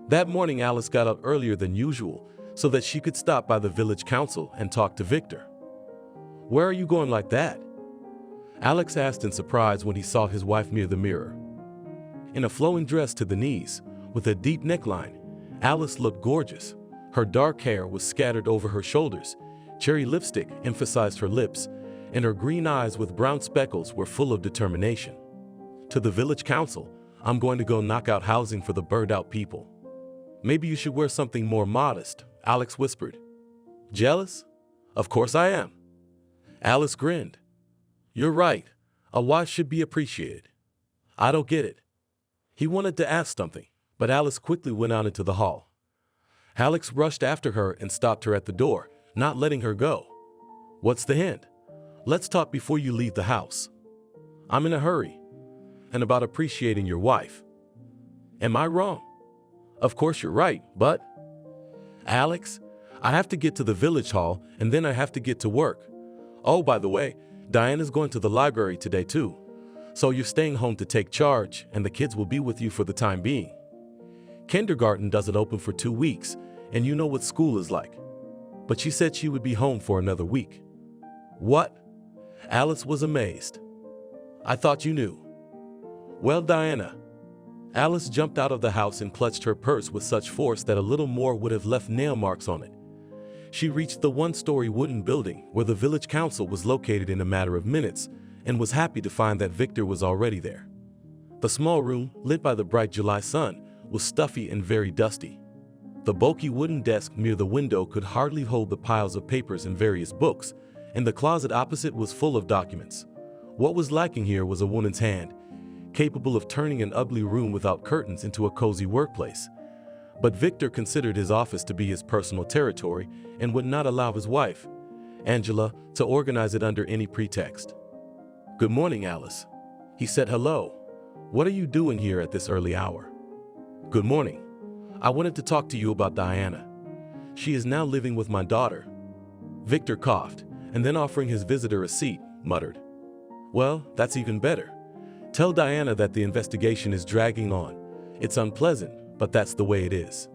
That morning, Alice got up earlier than usual so that she could stop by the village council and talk to Victor. "Where are you going like that?" Alex asked in surprise when he saw his wife near the mirror. In a flowing dress to the knees, with a deep neckline, Alice looked gorgeous. Her dark hair was scattered over her shoulders, cherry lipstick emphasized her lips, and her green eyes with brown speckles were full of determination. "To the village council, I'm going to go knock out housing for the burned-out people." "Maybe you should wear something more modest," Alex whispered. "Jealous? Of course I am." Alice grinned. "You're right. A wife should be appreciated." "I don't get it." He wanted to ask something, but Alice quickly went out into the hall. Alex rushed after her and stopped her at the door, not letting her go. "What's the hint? Let's talk before you leave the house." "I'm in a hurry." "And about appreciating your wife." "Am I wrong?" "Of course you're right, but—" "Alex, I have to get to the village hall and then I have to get to work. Oh, by the way, Diana's going to the library today too. So you're staying home to take charge and the kids will be with you for the time being. Kindergarten doesn't open for 2 weeks and you know what school is like." But she said she would be home for another week. "What?" Alice was amazed. "I thought you knew." "Well, Diana." Alice jumped out of the house and clutched her purse with such force that a little more would have left nail marks on it. She reached the one-story wooden building where the village council was located in a matter of minutes and was happy to find that Victor was already there. The small room, lit by the bright July sun, was stuffy and very dusty. The bulky wooden desk near the window could hardly hold the piles of papers and various books, and the closet opposite was full of documents. What was lacking here was a woman's hand, capable of turning an ugly room without curtains into a cozy workplace. But Victor considered his office to be his personal territory and would not allow his wife, Angela, to organize it under any pretext. "Good morning, Alice." He said hello. "What are you doing here at this early hour?" "Good morning. I wanted to talk to you about Diana. She is now living with my daughter." Victor coughed, and then offering his visitor a seat, muttered, "Well, that's even better. Tell Diana that the investigation is dragging on. It's unpleasant, but that's the way it is."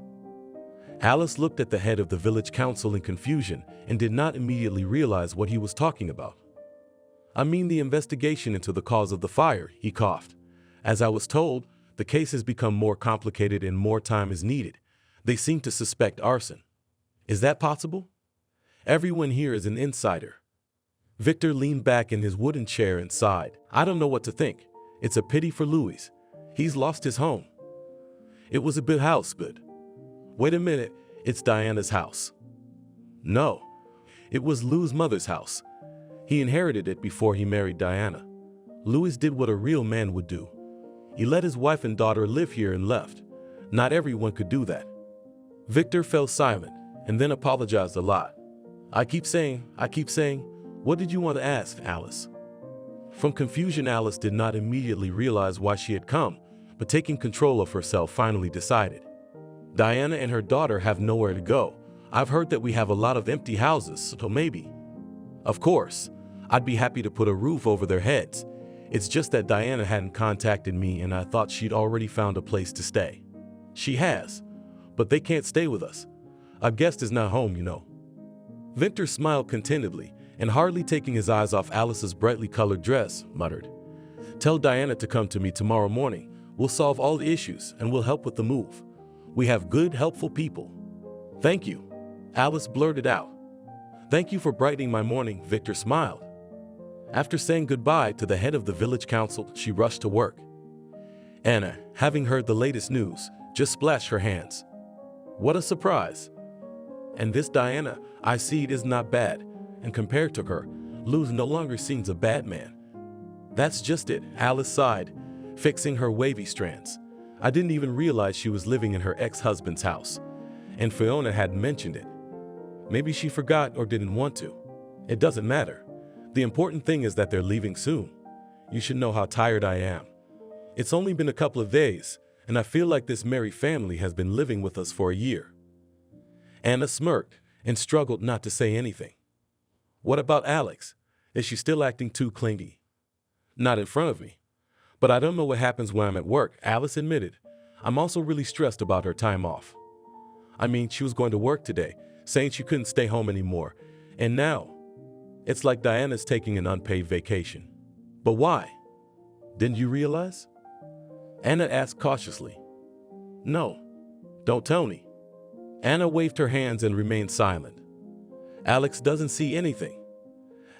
Alice looked at the head of the village council in confusion and did not immediately realize what he was talking about. "I mean the investigation into the cause of the fire," he coughed. "As I was told, the case has become more complicated and more time is needed. They seem to suspect arson. Is that possible? Everyone here is an insider." Victor leaned back in his wooden chair and sighed. "I don't know what to think. It's a pity for Louis. He's lost his home." It was a big house, but wait a minute, it's Diana's house. No, it was Lou's mother's house. He inherited it before he married Diana. Louis did what a real man would do. He let his wife and daughter live here and left. Not everyone could do that. Victor fell silent and then apologized a lot. I keep saying, what did you want to ask, Alice? From confusion, Alice did not immediately realize why she had come, but taking control of herself finally decided. Diana and her daughter have nowhere to go. I've heard that we have a lot of empty houses, so maybe. Of course, I'd be happy to put a roof over their heads. It's just that Diana hadn't contacted me and I thought she'd already found a place to stay. She has, but they can't stay with us. Our guest is not home, you know. Victor smiled contentedly and, hardly taking his eyes off Alice's brightly colored dress, muttered, "Tell Diana to come to me tomorrow morning. We'll solve all the issues and we'll help with the move. We have good, helpful people." "Thank you," Alice blurted out. "Thank you for brightening my morning," Victor smiled. After saying goodbye to the head of the village council, she rushed to work. Anna, having heard the latest news, just splashed her hands. What a surprise! And this Diana, I see it is not bad, and compared to her, Lou no longer seems a bad man. That's just it, Alice sighed, fixing her wavy strands. I didn't even realize she was living in her ex-husband's house, and Fiona had mentioned it. Maybe she forgot or didn't want to. It doesn't matter. The important thing is that they're leaving soon. You should know how tired I am. It's only been a couple of days, and I feel like this merry family has been living with us for a year. Anna smirked and struggled not to say anything. What about Alex? Is she still acting too clingy? Not in front of me. But I don't know what happens when I'm at work, Alice admitted. I'm also really stressed about her time off. I mean, she was going to work today, saying she couldn't stay home anymore, and now it's like Diana's taking an unpaid vacation. But why? Didn't you realize? Anna asked cautiously. No, don't tell me. Anna waved her hands and remained silent. Alex doesn't see anything.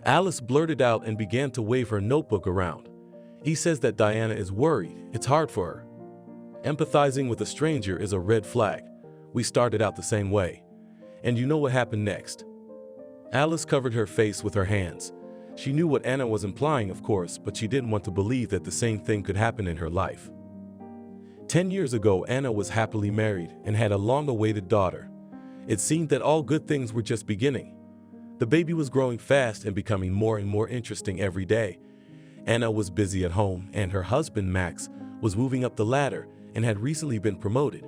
Alice blurted out and began to wave her notebook around. He says that Diana is worried. It's hard for her. Empathizing with a stranger is a red flag. We started out the same way. And you know what happened next? Alice covered her face with her hands. She knew what Anna was implying, of course, but she didn't want to believe that the same thing could happen in her life. 10 years ago, Anna was happily married and had a long-awaited daughter. It seemed that all good things were just beginning. The baby was growing fast and becoming more and more interesting every day. Anna was busy at home, and her husband, Max, was moving up the ladder and had recently been promoted.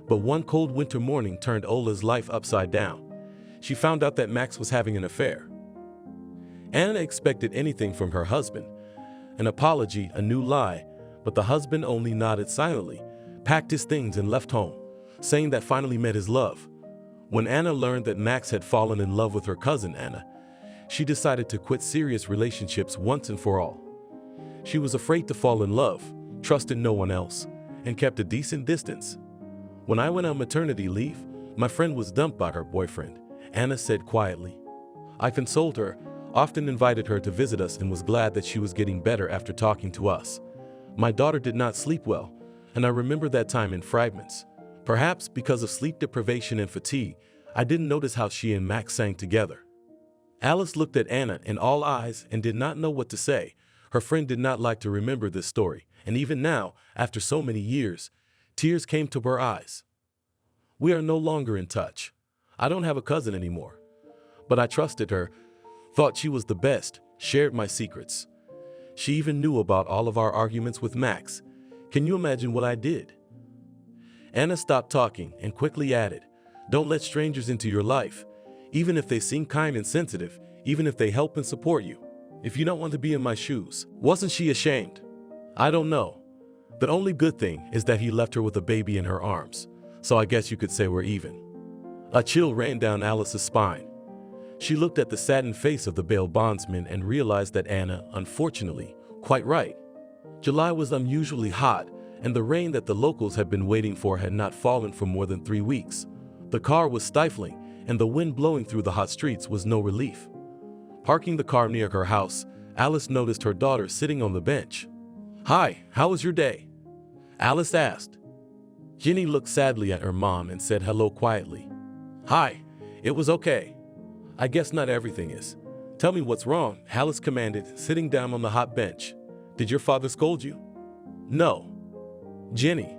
But one cold winter morning turned Ola's life upside down. She found out that Max was having an affair. Anna expected anything from her husband, an apology, a new lie, but the husband only nodded silently, packed his things and left home, saying that finally met his love. When Anna learned that Max had fallen in love with her cousin Anna, she decided to quit serious relationships once and for all. She was afraid to fall in love, trusted no one else, and kept a decent distance. When I went on maternity leave, my friend was dumped by her boyfriend, Anna said quietly. I consoled her, often invited her to visit us, and was glad that she was getting better after talking to us. My daughter did not sleep well, and I remember that time in fragments. Perhaps because of sleep deprivation and fatigue, I didn't notice how she and Max sang together. Alice looked at Anna in all eyes and did not know what to say. Her friend did not like to remember this story, and even now, after so many years, tears came to her eyes. We are no longer in touch. I don't have a cousin anymore. But I trusted her, thought she was the best, shared my secrets. She even knew about all of our arguments with Max. Can you imagine what I did? Anna stopped talking and quickly added, don't let strangers into your life, even if they seem kind and sensitive, even if they help and support you. If you don't want to be in my shoes. Wasn't she ashamed? I don't know. The only good thing is that he left her with a baby in her arms, so I guess you could say we're even. A chill ran down Alice's spine. She looked at the saddened face of the bail bondsman and realized that Anna, unfortunately, quite right. July was unusually hot, and the rain that the locals had been waiting for had not fallen for more than 3 weeks. The car was stifling, and the wind blowing through the hot streets was no relief. Parking the car near her house, Alice noticed her daughter sitting on the bench. Hi, how was your day? Alice asked. Jenny looked sadly at her mom and said hello quietly. Hi, it was okay. I guess not everything is. Tell me what's wrong, Alice commanded, sitting down on the hot bench. Did your father scold you? No. Jenny.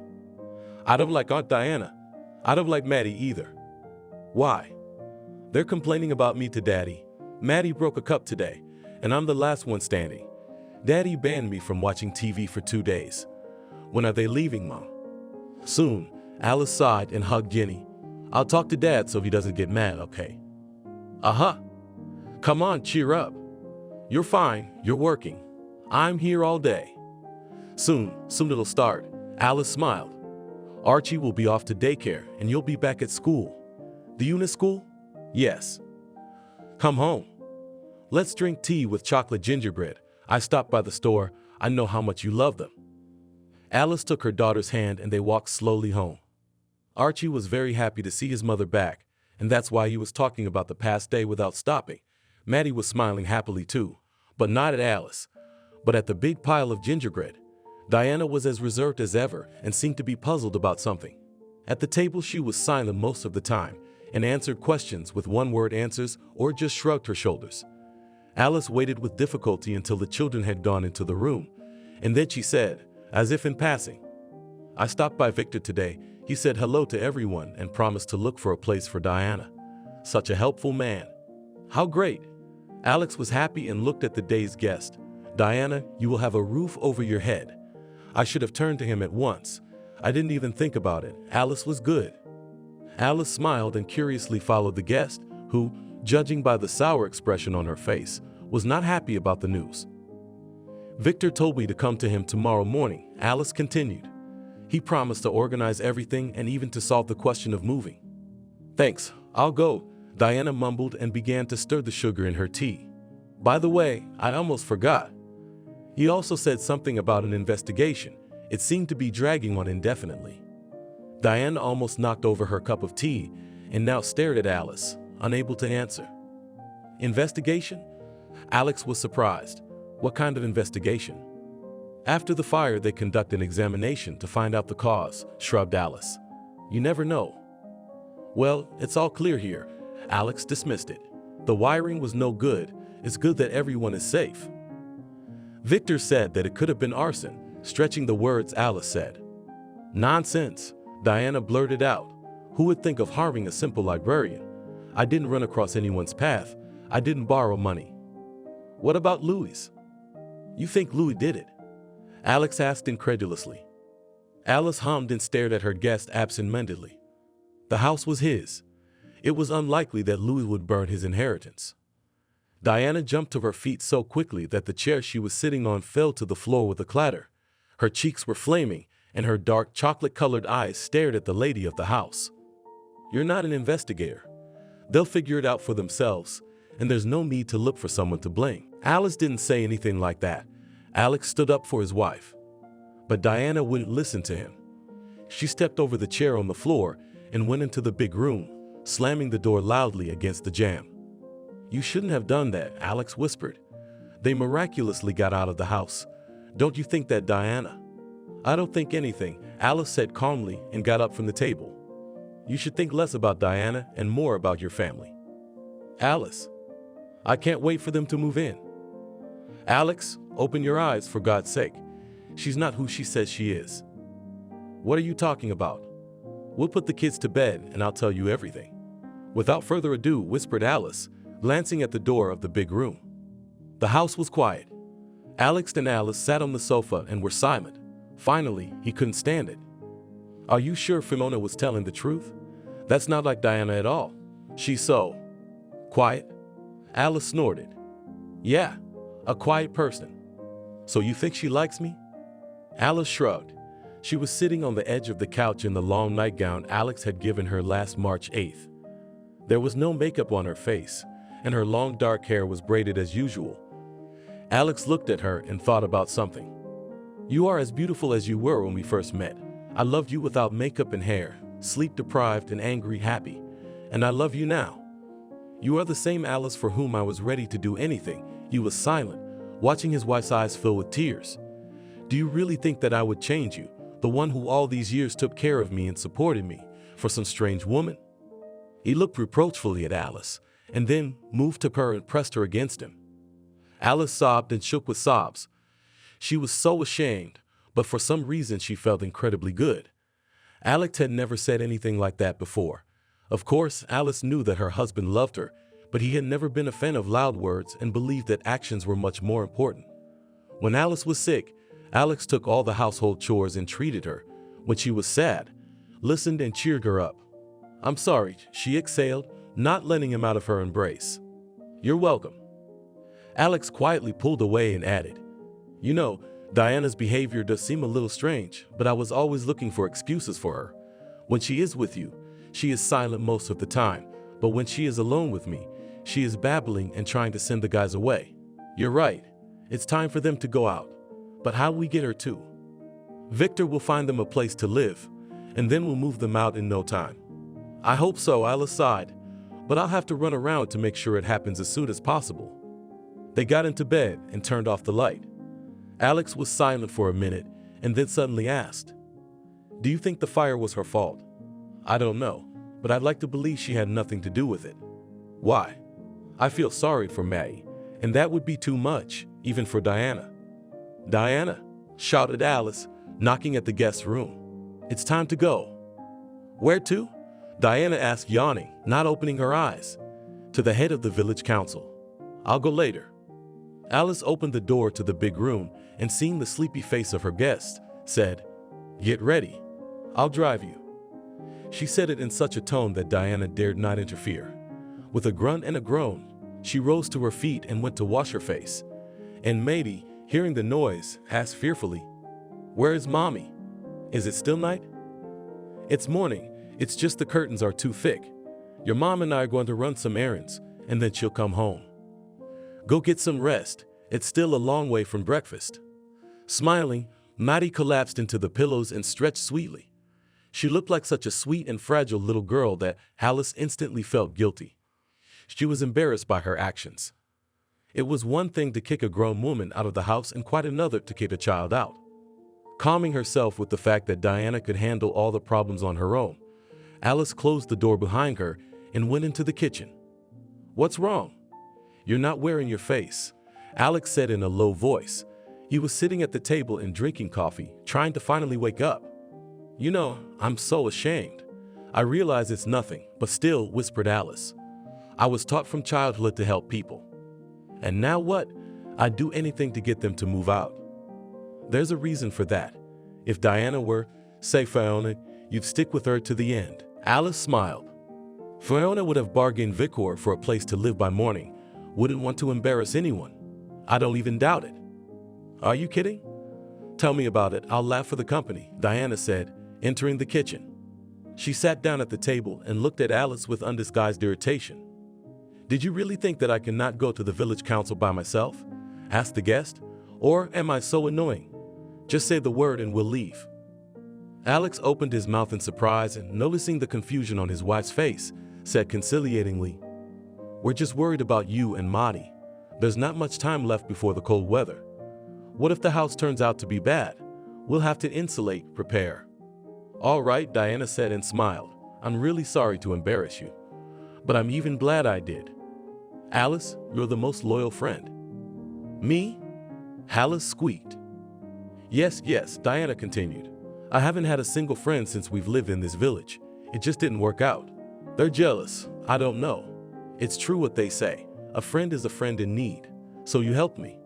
I don't like Aunt Diana. I don't like Maddie either. Why? They're complaining about me to Daddy. Maddie broke a cup today, and I'm the last one standing. Daddy banned me from watching TV for 2 days. When are they leaving, Mom? Soon, Alice sighed and hugged Jenny. I'll talk to Dad so he doesn't get mad, okay? Uh-huh. Come on, cheer up. You're fine, you're working. I'm here all day. Soon it'll start. Alice smiled. Archie will be off to daycare and you'll be back at school. The unit school? Yes. Come home. Let's drink tea with chocolate gingerbread. I stopped by the store. I know how much you love them. Alice took her daughter's hand and they walked slowly home. Archie was very happy to see his mother back, and that's why he was talking about the past day without stopping. Maddie was smiling happily too, but not at Alice, but at the big pile of gingerbread. Diana was as reserved as ever and seemed to be puzzled about something. At the table she was silent most of the time and answered questions with one-word answers or just shrugged her shoulders. Alice waited with difficulty until the children had gone into the room, and then she said, as if in passing, I stopped by Victor today. He said hello to everyone and promised to look for a place for Diana. Such a helpful man. How great. Alex was happy and looked at the day's guest. Diana, you will have a roof over your head. I should have turned to him at once. I didn't even think about it. Alice was good. Alice smiled and curiously followed the guest, who, judging by the sour expression on her face, was not happy about the news. Victor told me to come to him tomorrow morning, Alice continued. He promised to organize everything and even to solve the question of moving. Thanks, I'll go, Diana mumbled and began to stir the sugar in her tea. By the way, I almost forgot. He also said something about an investigation. It seemed to be dragging on indefinitely. Diana almost knocked over her cup of tea and now stared at Alice, unable to answer. Investigation? Alex was surprised. What kind of investigation? After the fire, they conduct an examination to find out the cause, shrugged Alice. You never know. Well, it's all clear here. Alex dismissed it. The wiring was no good. It's good that everyone is safe. Victor said that it could have been arson, stretching the words Alice said. Nonsense, Diana blurted out. Who would think of harming a simple librarian? I didn't run across anyone's path. I didn't borrow money. What about Louis? You think Louis did it? Alex asked incredulously. Alice hummed and stared at her guest absent-mindedly. The house was his. It was unlikely that Louis would burn his inheritance. Diana jumped to her feet so quickly that the chair she was sitting on fell to the floor with a clatter. Her cheeks were flaming, and her dark chocolate-colored eyes stared at the lady of the house. You're not an investigator. They'll figure it out for themselves, and there's no need to look for someone to blame. Alice didn't say anything like that. Alex stood up for his wife. But Diana wouldn't listen to him. She stepped over the chair on the floor and went into the big room, slamming the door loudly against the jamb. You shouldn't have done that, Alex whispered. They miraculously got out of the house. Don't you think that, Diana? I don't think anything, Alice said calmly and got up from the table. You should think less about Diana and more about your family. Alice, I can't wait for them to move in. Alex, open your eyes for God's sake. She's not who she says she is. What are you talking about? We'll put the kids to bed and I'll tell you everything. Without further ado, whispered Alice, glancing at the door of the big room. The house was quiet. Alex and Alice sat on the sofa and were silent. Finally, he couldn't stand it. Are you sure Fiona was telling the truth? That's not like Diana at all. She's so quiet. Alice snorted. Yeah, a quiet person. So you think she likes me? Alice shrugged. She was sitting on the edge of the couch in the long nightgown Alex had given her last March 8th. There was no makeup on her face, and her long dark hair was braided as usual. Alex looked at her and thought about something. You are as beautiful as you were when we first met. I loved you without makeup and hair, sleep-deprived and angry happy, and I love you now. You are the same Alice for whom I was ready to do anything. He was silent, watching his wife's eyes fill with tears. Do you really think that I would change you? The one who all these years took care of me and supported me, for some strange woman? He looked reproachfully at Alice, and then moved to her and pressed her against him. Alice sobbed and shook with sobs. She was so ashamed, but for some reason she felt incredibly good. Alex had never said anything like that before. Of course, Alice knew that her husband loved her, but he had never been a fan of loud words and believed that actions were much more important. When Alice was sick, Alex took all the household chores and treated her. When she was sad, listened and cheered her up. "I'm sorry," she exhaled, not letting him out of her embrace. "You're welcome." Alex quietly pulled away and added, "You know, Diana's behavior does seem a little strange, but I was always looking for excuses for her. When she is with you, she is silent most of the time, but when she is alone with me, she is babbling and trying to send the guys away. You're right, it's time for them to go out. But how will we get her to? Victor will find them a place to live, and then we'll move them out in no time." "I hope so," Alice sighed, "but I'll have to run around to make sure it happens as soon as possible." They got into bed and turned off the light. Alex was silent for a minute and then suddenly asked, "Do you think the fire was her fault?" "I don't know, but I'd like to believe she had nothing to do with it." "Why?" "I feel sorry for Maggie, and that would be too much, even for Diana." "Diana!" shouted Alice, knocking at the guest's room. "It's time to go." "Where to?" Diana asked, yawning, not opening her eyes. "To the head of the village council." "I'll go later." Alice opened the door to the big room and, seeing the sleepy face of her guest, said, "Get ready. I'll drive you." She said it in such a tone that Diana dared not interfere. With a grunt and a groan, she rose to her feet and went to wash her face. And Matey, hearing the noise, asked fearfully, "Where is Mommy? Is it still night?" "It's morning. It's just the curtains are too thick. Your mom and I are going to run some errands, and then she'll come home. Go get some rest. It's still a long way from breakfast." Smiling, Maddie collapsed into the pillows and stretched sweetly. She looked like such a sweet and fragile little girl that Alice instantly felt guilty. She was embarrassed by her actions. It was one thing to kick a grown woman out of the house and quite another to kick a child out. Calming herself with the fact that Diana could handle all the problems on her own, Alice closed the door behind her and went into the kitchen. "What's wrong?" "You're not wearing your face," Alex said in a low voice. He was sitting at the table and drinking coffee, trying to finally wake up. "You know, I'm so ashamed." "I realize it's nothing, but still," whispered Alice. "I was taught from childhood to help people. And now what? I'd do anything to get them to move out." "There's a reason for that. If Diana were, say, Fiona, you'd stick with her to the end." Alice smiled. "Fiona would have bargained Victor for a place to live by morning. Wouldn't want to embarrass anyone. I don't even doubt it." "Are you kidding?" "Tell me about it. I'll laugh for the company," Diana said, entering the kitchen. She sat down at the table and looked at Alice with undisguised irritation. "Did you really think that I cannot go to the village council by myself?" asked the guest. "Or am I so annoying? Just say the word and we'll leave." Alex opened his mouth in surprise and, noticing the confusion on his wife's face, said conciliatingly, "We're just worried about you and Marty. There's not much time left before the cold weather. What if the house turns out to be bad? We'll have to insulate, prepare." "All right," Diana said and smiled. "I'm really sorry to embarrass you, but I'm even glad I did. Alice, you're the most loyal friend." "Me?" Alice squeaked. Yes, Diana continued. "I haven't had a single friend since we've lived in this village. It just didn't work out. They're jealous. I don't know. It's true what they say. A friend is a friend in need. So you helped me."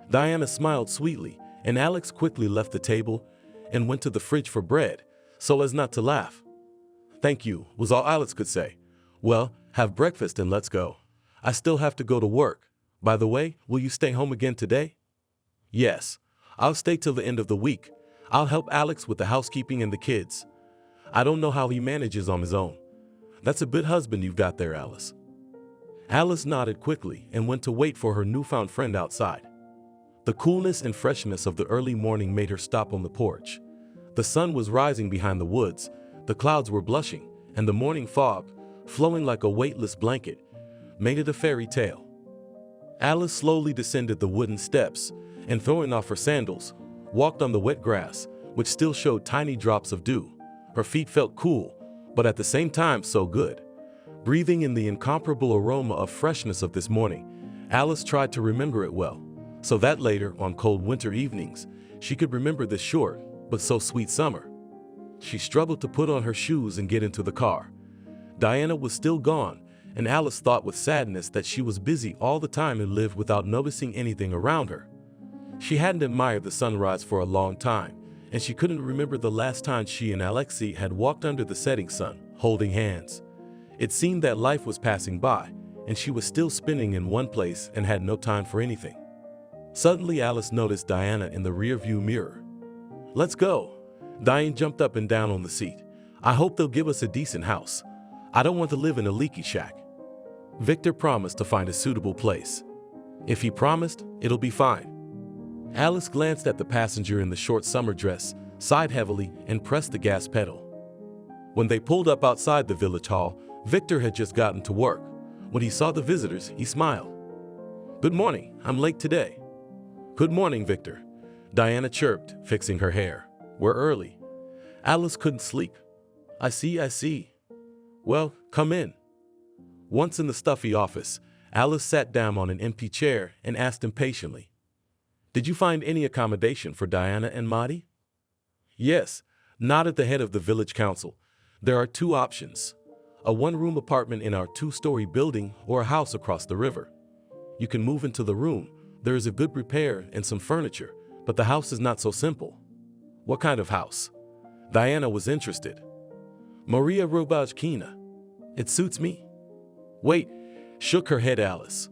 Diana smiled sweetly, and Alex quickly left the table and went to the fridge for bread, so as not to laugh. "Thank you," was all Alex could say. "Well, have breakfast and let's go. I still have to go to work. By the way, will you stay home again today?" "Yes, I'll stay till the end of the week. I'll help Alex with the housekeeping and the kids. I don't know how he manages on his own." "That's a good husband you've got there, Alice." Alice nodded quickly and went to wait for her newfound friend outside. The coolness and freshness of the early morning made her stop on the porch. The sun was rising behind the woods, the clouds were blushing, and the morning fog, flowing like a weightless blanket, made it a fairy tale. Alice slowly descended the wooden steps and, throwing off her sandals, walked on the wet grass, which still showed tiny drops of dew. Her feet felt cool, but at the same time so good. Breathing in the incomparable aroma of freshness of this morning, Alice tried to remember it well, so that later, on cold winter evenings, she could remember this short, but so sweet summer. She struggled to put on her shoes and get into the car. Diana was still gone, and Alice thought with sadness that she was busy all the time and lived without noticing anything around her. She hadn't admired the sunrise for a long time, and she couldn't remember the last time she and Alexei had walked under the setting sun, holding hands. It seemed that life was passing by, and she was still spinning in one place and had no time for anything. Suddenly, Alice noticed Diana in the rearview mirror. "Let's go." Diane jumped up and down on the seat. "I hope they'll give us a decent house. I don't want to live in a leaky shack." Victor promised to find a suitable place. If he promised, it'll be fine. Alice glanced at the passenger in the short summer dress, sighed heavily, and pressed the gas pedal. When they pulled up outside the village hall, Victor had just gotten to work. When he saw the visitors, he smiled. "Good morning, I'm late today." "Good morning, Victor," Diana chirped, fixing her hair. "We're early." Alice couldn't sleep. I see. "Well, come in." Once in the stuffy office, Alice sat down on an empty chair and asked impatiently, "Did you find any accommodation for Diana and Marty?" "Yes," nodded the head of the village council. "There are two options. A one-room apartment in our two-story building or a house across the river. You can move into the room. There is a good repair and some furniture, but the house is not so simple." "What kind of house?" Diana was interested. "Maria Robajkina. It suits me." "Wait," shook her head Alice.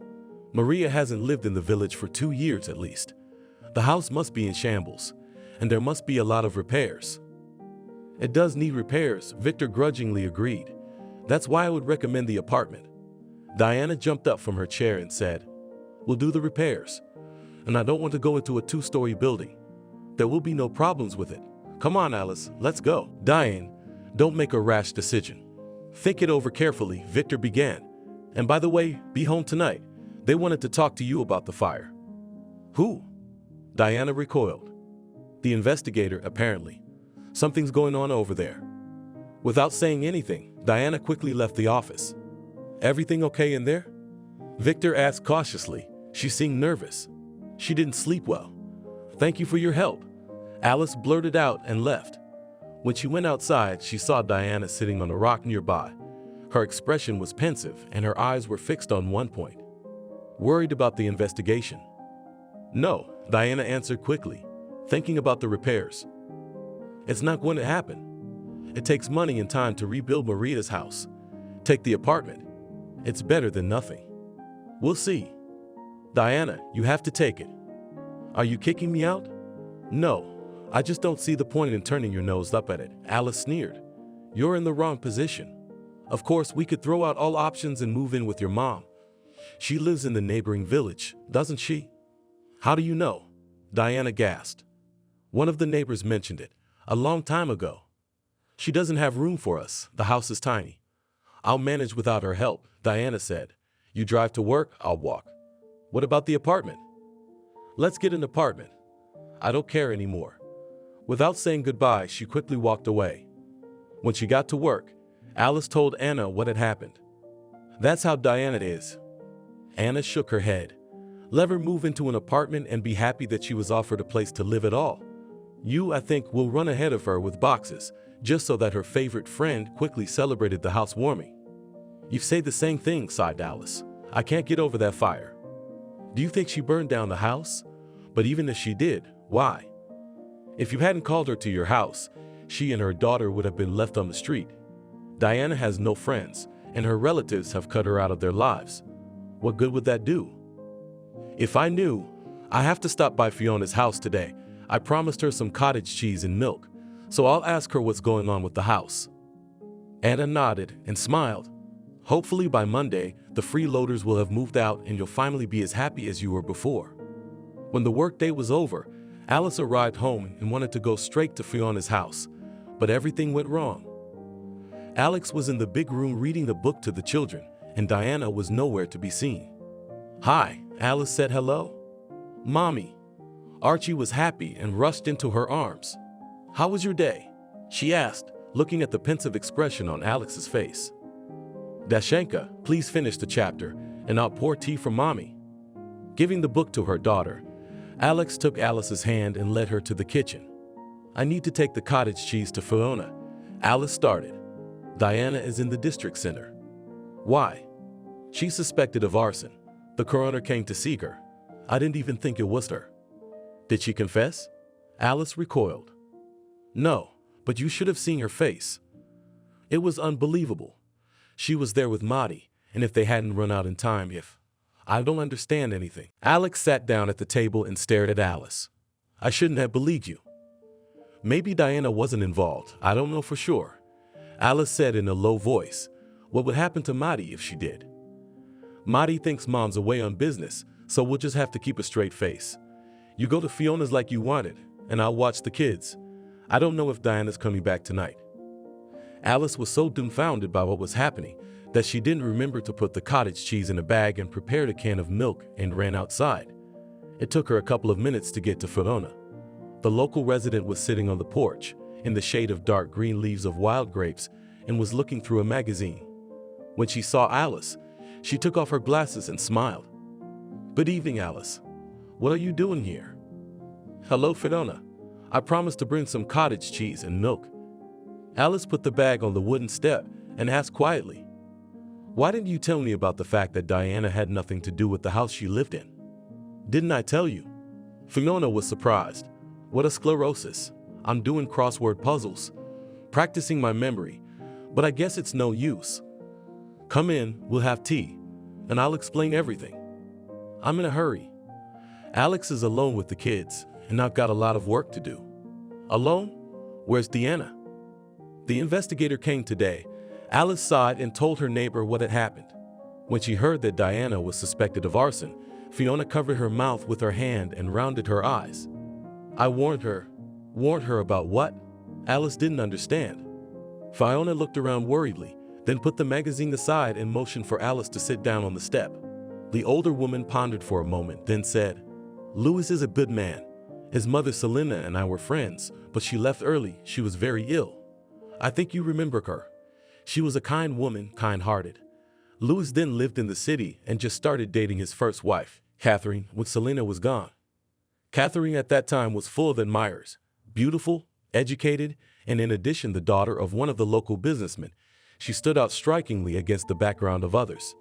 "Maria hasn't lived in the village for 2 years at least. The house must be in shambles, and there must be a lot of repairs." "It does need repairs," Victor grudgingly agreed. "That's why I would recommend the apartment." Diana jumped up from her chair and said, "We'll do the repairs. And I don't want to go into a 2-story building. There will be no problems with it. Come on, Alice, let's go." "Diane, don't make a rash decision. Think it over carefully," Victor began. "And by the way, be home tonight. They wanted to talk to you about the fire." "Who?" Diana recoiled. "The investigator, apparently. Something's going on over there." Without saying anything, Diana quickly left the office. "Everything okay in there?" Victor asked cautiously. She seemed nervous. She didn't sleep well. "Thank you for your help," Alice blurted out and left. When she went outside, she saw Diana sitting on a rock nearby. Her expression was pensive and her eyes were fixed on one point. "Worried about the investigation?" "No," Diana answered quickly, thinking about the repairs. "It's not going to happen. It takes money and time to rebuild Maria's house. Take the apartment. It's better than nothing. We'll see." "Diana, you have to take it." "Are you kicking me out?" "No, I just don't see the point in turning your nose up at it," Alice sneered. "You're in the wrong position. Of course, we could throw out all options and move in with your mom. She lives in the neighboring village, doesn't she?" "How do you know?" Diana gasped. "One of the neighbors mentioned it, a long time ago." "She doesn't have room for us. The house is tiny." "I'll manage without her help," Diana said. "You drive to work, I'll walk." "What about the apartment?" "Let's get an apartment. I don't care anymore." Without saying goodbye, she quickly walked away. When she got to work, Alice told Anna what had happened. "That's how Diana is." Anna shook her head. "Let her move into an apartment and be happy that she was offered a place to live at all. You, I think, will run ahead of her with boxes, just so that her favorite friend quickly celebrated the housewarming." "You say the same thing," sighed Alice. "I can't get over that fire." "Do you think she burned down the house? But even if she did, why? If you hadn't called her to your house, she and her daughter would have been left on the street. Diana has no friends, and her relatives have cut her out of their lives. What good would that do?" "If I knew, I have to stop by Fiona's house today. I promised her some cottage cheese and milk, so I'll ask her what's going on with the house." Anna nodded and smiled. "Hopefully by Monday, the freeloaders will have moved out and you'll finally be as happy as you were before." When the workday was over, Alice arrived home and wanted to go straight to Fiona's house, but everything went wrong. Alex was in the big room reading the book to the children, and Diana was nowhere to be seen. "Hi," Alice said. "Hello." "Mommy." Archie was happy and rushed into her arms. "How was your day?" she asked, looking at the pensive expression on Alex's face. "Dashenka, please finish the chapter, and I'll pour tea for Mommy." Giving the book to her daughter, Alex took Alice's hand and led her to the kitchen. "I need to take the cottage cheese to Fiona," Alice started. "Diana is in the district center." "Why?" "She's suspected of arson. The coroner came to see her. I didn't even think it was her." "Did she confess?" Alice recoiled. "No, but you should have seen her face. It was unbelievable. She was there with Madi, and if they hadn't run out in time, I don't understand anything." Alex sat down at the table and stared at Alice. "I shouldn't have believed you." "Maybe Diana wasn't involved. I don't know for sure," Alice said in a low voice. "What would happen to Madi if she did?" "Madi thinks Mom's away on business, so we'll just have to keep a straight face. You go to Fiona's like you wanted, and I'll watch the kids. I don't know if Diana's coming back tonight." Alice was so dumbfounded by what was happening that she didn't remember to put the cottage cheese in a bag and prepared a can of milk and ran outside. It took her a couple of minutes to get to Fiona. The local resident was sitting on the porch in the shade of dark green leaves of wild grapes and was looking through a magazine. When she saw Alice, she took off her glasses and smiled. "Good evening, Alice. What are you doing here?" "Hello, Fiona. I promised to bring some cottage cheese and milk." Alice put the bag on the wooden step and asked quietly, "Why didn't you tell me about the fact that Diana had nothing to do with the house she lived in?" "Didn't I tell you?" Fiona was surprised. "What a sclerosis. I'm doing crossword puzzles, practicing my memory, but I guess it's no use. Come in, we'll have tea, and I'll explain everything. I'm in a hurry. Alex is alone with the kids, and I've got a lot of work to do." "Alone? Where's Diana?" "The investigator came today." Alice sighed and told her neighbor what had happened. When she heard that Diana was suspected of arson, Fiona covered her mouth with her hand and rounded her eyes. "I warned her." "Warned her about what?" Alice didn't understand. Fiona looked around worriedly, then put the magazine aside and motioned for Alice to sit down on the step. The older woman pondered for a moment, then said, "Louis is a good man. His mother Selena and I were friends, but she left early. She was very ill. I think you remember her. She was a kind woman, kind-hearted. Louis then lived in the city and just started dating his first wife, Catherine, when Selena was gone. Catherine at that time was full of admirers, beautiful, educated, and in addition the daughter of one of the local businessmen. She stood out strikingly against the background of others.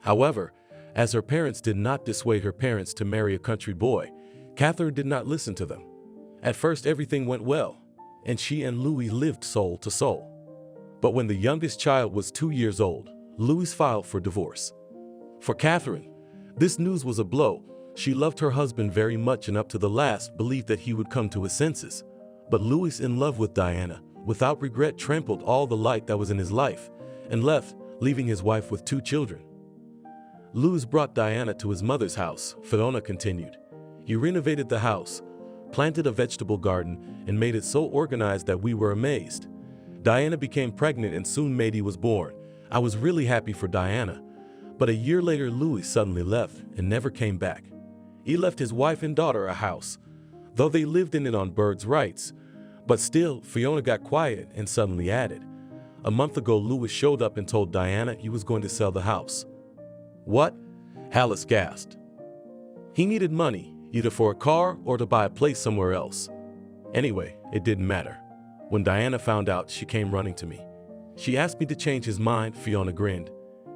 However, as her parents did not dissuade her parents to marry a country boy, Catherine did not listen to them. At first everything went well, and she and Louis lived soul to soul. But when the youngest child was 2 years old, Louis filed for divorce. For Catherine, this news was a blow. She loved her husband very much and up to the last believed that he would come to his senses. But Louis, in love with Diana, without regret trampled all the light that was in his life and left, leaving his wife with 2 children. Louis brought Diana to his mother's house, Fiona continued. He renovated the house, planted a vegetable garden, and made it so organized that we were amazed. Diana became pregnant and soon Mady was born. I was really happy for Diana. But a year later, Louis suddenly left and never came back. He left his wife and daughter a house, though they lived in it on birds' rights. But still, Fiona got quiet and suddenly added, "A month ago, Louis showed up and told Diana he was going to sell the house." "What?" Alice gasped. "He needed money, either for a car or to buy a place somewhere else. Anyway, it didn't matter. When Diana found out, she came running to me. She asked me to change his mind," Fiona grinned.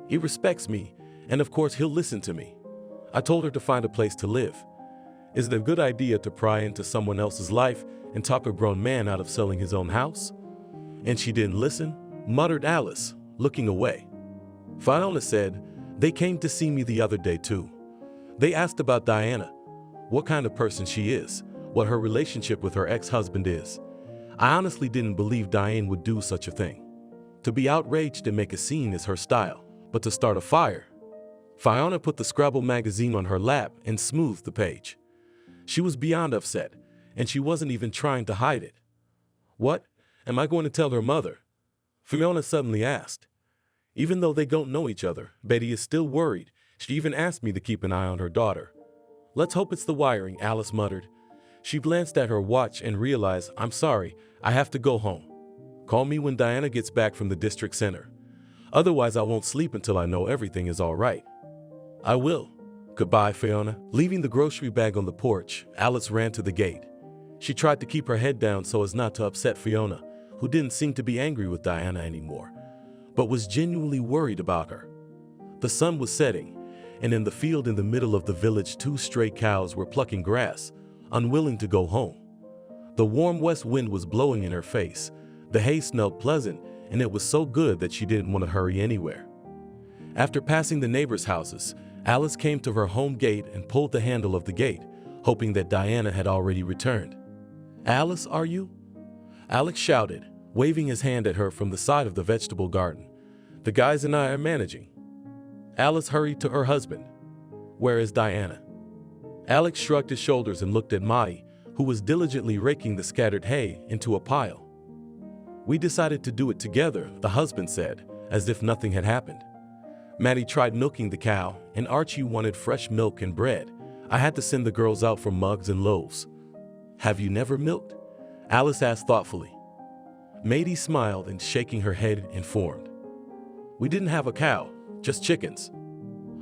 "He respects me, and of course he'll listen to me. I told her to find a place to live. Is it a good idea to pry into someone else's life and talk a grown man out of selling his own house?" "And she didn't listen?" muttered Alice, looking away. Fiona said, "They came to see me the other day too. They asked about Diana, what kind of person she is, what her relationship with her ex-husband is. I honestly didn't believe Diane would do such a thing. To be outraged and make a scene is her style, but to start a fire." Fiona put the Scrabble magazine on her lap and smoothed the page. She was beyond upset, and she wasn't even trying to hide it. "What? Am I going to tell her mother?" Fiona suddenly asked. Even though they don't know each other, Betty is still worried. She even asked me to keep an eye on her daughter. "Let's hope it's the wiring," Alice muttered. She glanced at her watch and realized, "I'm sorry, I have to go home. Call me when Diana gets back from the district center. Otherwise, I won't sleep until I know everything is all right." "I will. Goodbye, Fiona." Leaving the grocery bag on the porch, Alice ran to the gate. She tried to keep her head down so as not to upset Fiona, who didn't seem to be angry with Diana anymore, but was genuinely worried about her. The sun was setting, and in the field in the middle of the village, 2 stray cows were plucking grass, unwilling to go home. The warm west wind was blowing in her face. The hay smelled pleasant, and it was so good that she didn't want to hurry anywhere. After passing the neighbors' houses, Alice came to her home gate and pulled the handle of the gate, hoping that Diana had already returned. "Alice, are you?" Alex shouted, waving his hand at her from the side of the vegetable garden. "The guys and I are managing." Alice hurried to her husband. "Where is Diana?" Alex shrugged his shoulders and looked at Maddie, who was diligently raking the scattered hay into a pile. "We decided to do it together," the husband said, as if nothing had happened. "Maddie tried milking the cow, and Archie wanted fresh milk and bread. I had to send the girls out for mugs and loaves." "Have you never milked?" Alice asked thoughtfully. Maddie smiled and, shaking her head, informed. "We didn't have a cow, just chickens."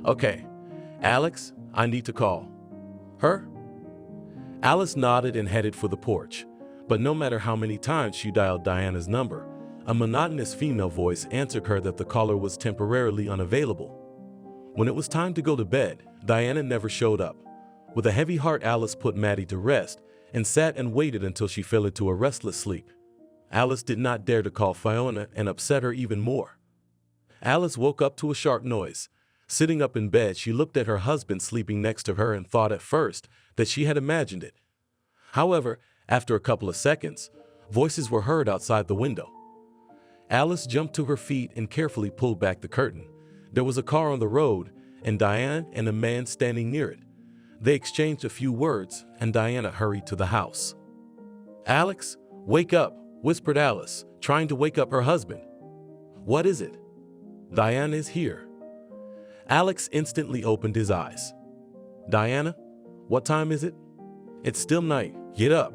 "Okay, Alex, I need to call her." Alice nodded and headed for the porch, but no matter how many times she dialed Diana's number, a monotonous female voice answered her that the caller was temporarily unavailable. When it was time to go to bed, Diana never showed up. With a heavy heart, Alice put Maddie to rest and sat and waited until she fell into a restless sleep. Alice did not dare to call Fiona and upset her even more. Alice woke up to a sharp noise. Sitting up in bed, she looked at her husband sleeping next to her and thought at first that she had imagined it. However, after a couple of seconds, voices were heard outside the window. Alice jumped to her feet and carefully pulled back the curtain. There was a car on the road, and Diana and a man standing near it. They exchanged a few words, and Diana hurried to the house. "Alex, wake up," whispered Alice, trying to wake up her husband. "What is it?" "Diana is here." Alex instantly opened his eyes. "Diana, what time is it?" "It's still night. Get up."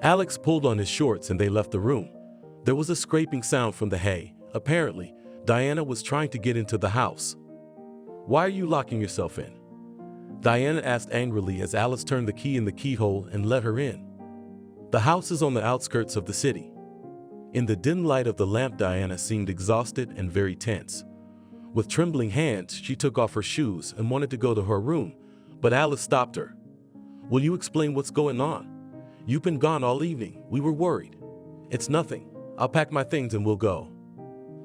Alex pulled on his shorts and they left the room. There was a scraping sound from the hay. Apparently, Diana was trying to get into the house. "Why are you locking yourself in?" Diana asked angrily as Alice turned the key in the keyhole and let her in. The house is on the outskirts of the city. In the dim light of the lamp, Diana seemed exhausted and very tense. With trembling hands, she took off her shoes and wanted to go to her room, but Alice stopped her. "Will you explain what's going on? You've been gone all evening. We were worried." "It's nothing. I'll pack my things and we'll go."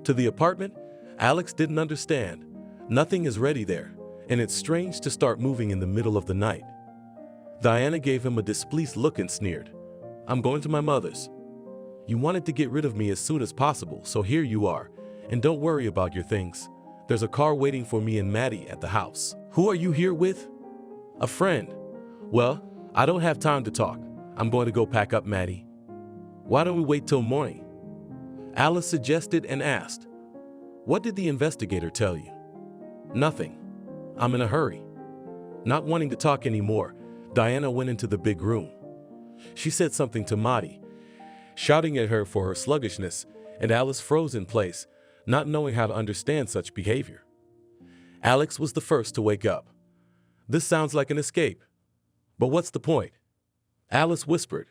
To the apartment? Alex didn't understand. Nothing is ready there, and it's strange to start moving in the middle of the night. Diana gave him a displeased look and sneered. "I'm going to my mother's. You wanted to get rid of me as soon as possible, so here you are, and don't worry about your things. There's a car waiting for me and Maddie at the house." "Who are you here with?" "A friend." "Well, I don't have time to talk. I'm going to go pack up Maddie." "Why don't we wait till morning?" Alice suggested and asked. "What did the investigator tell you?" "Nothing. I'm in a hurry." Not wanting to talk anymore, Diana went into the big room. She said something to Maddie, shouting at her for her sluggishness, and Alice froze in place, not knowing how to understand such behavior. Alex was the first to wake up. "This sounds like an escape. But what's the point?" Alice whispered.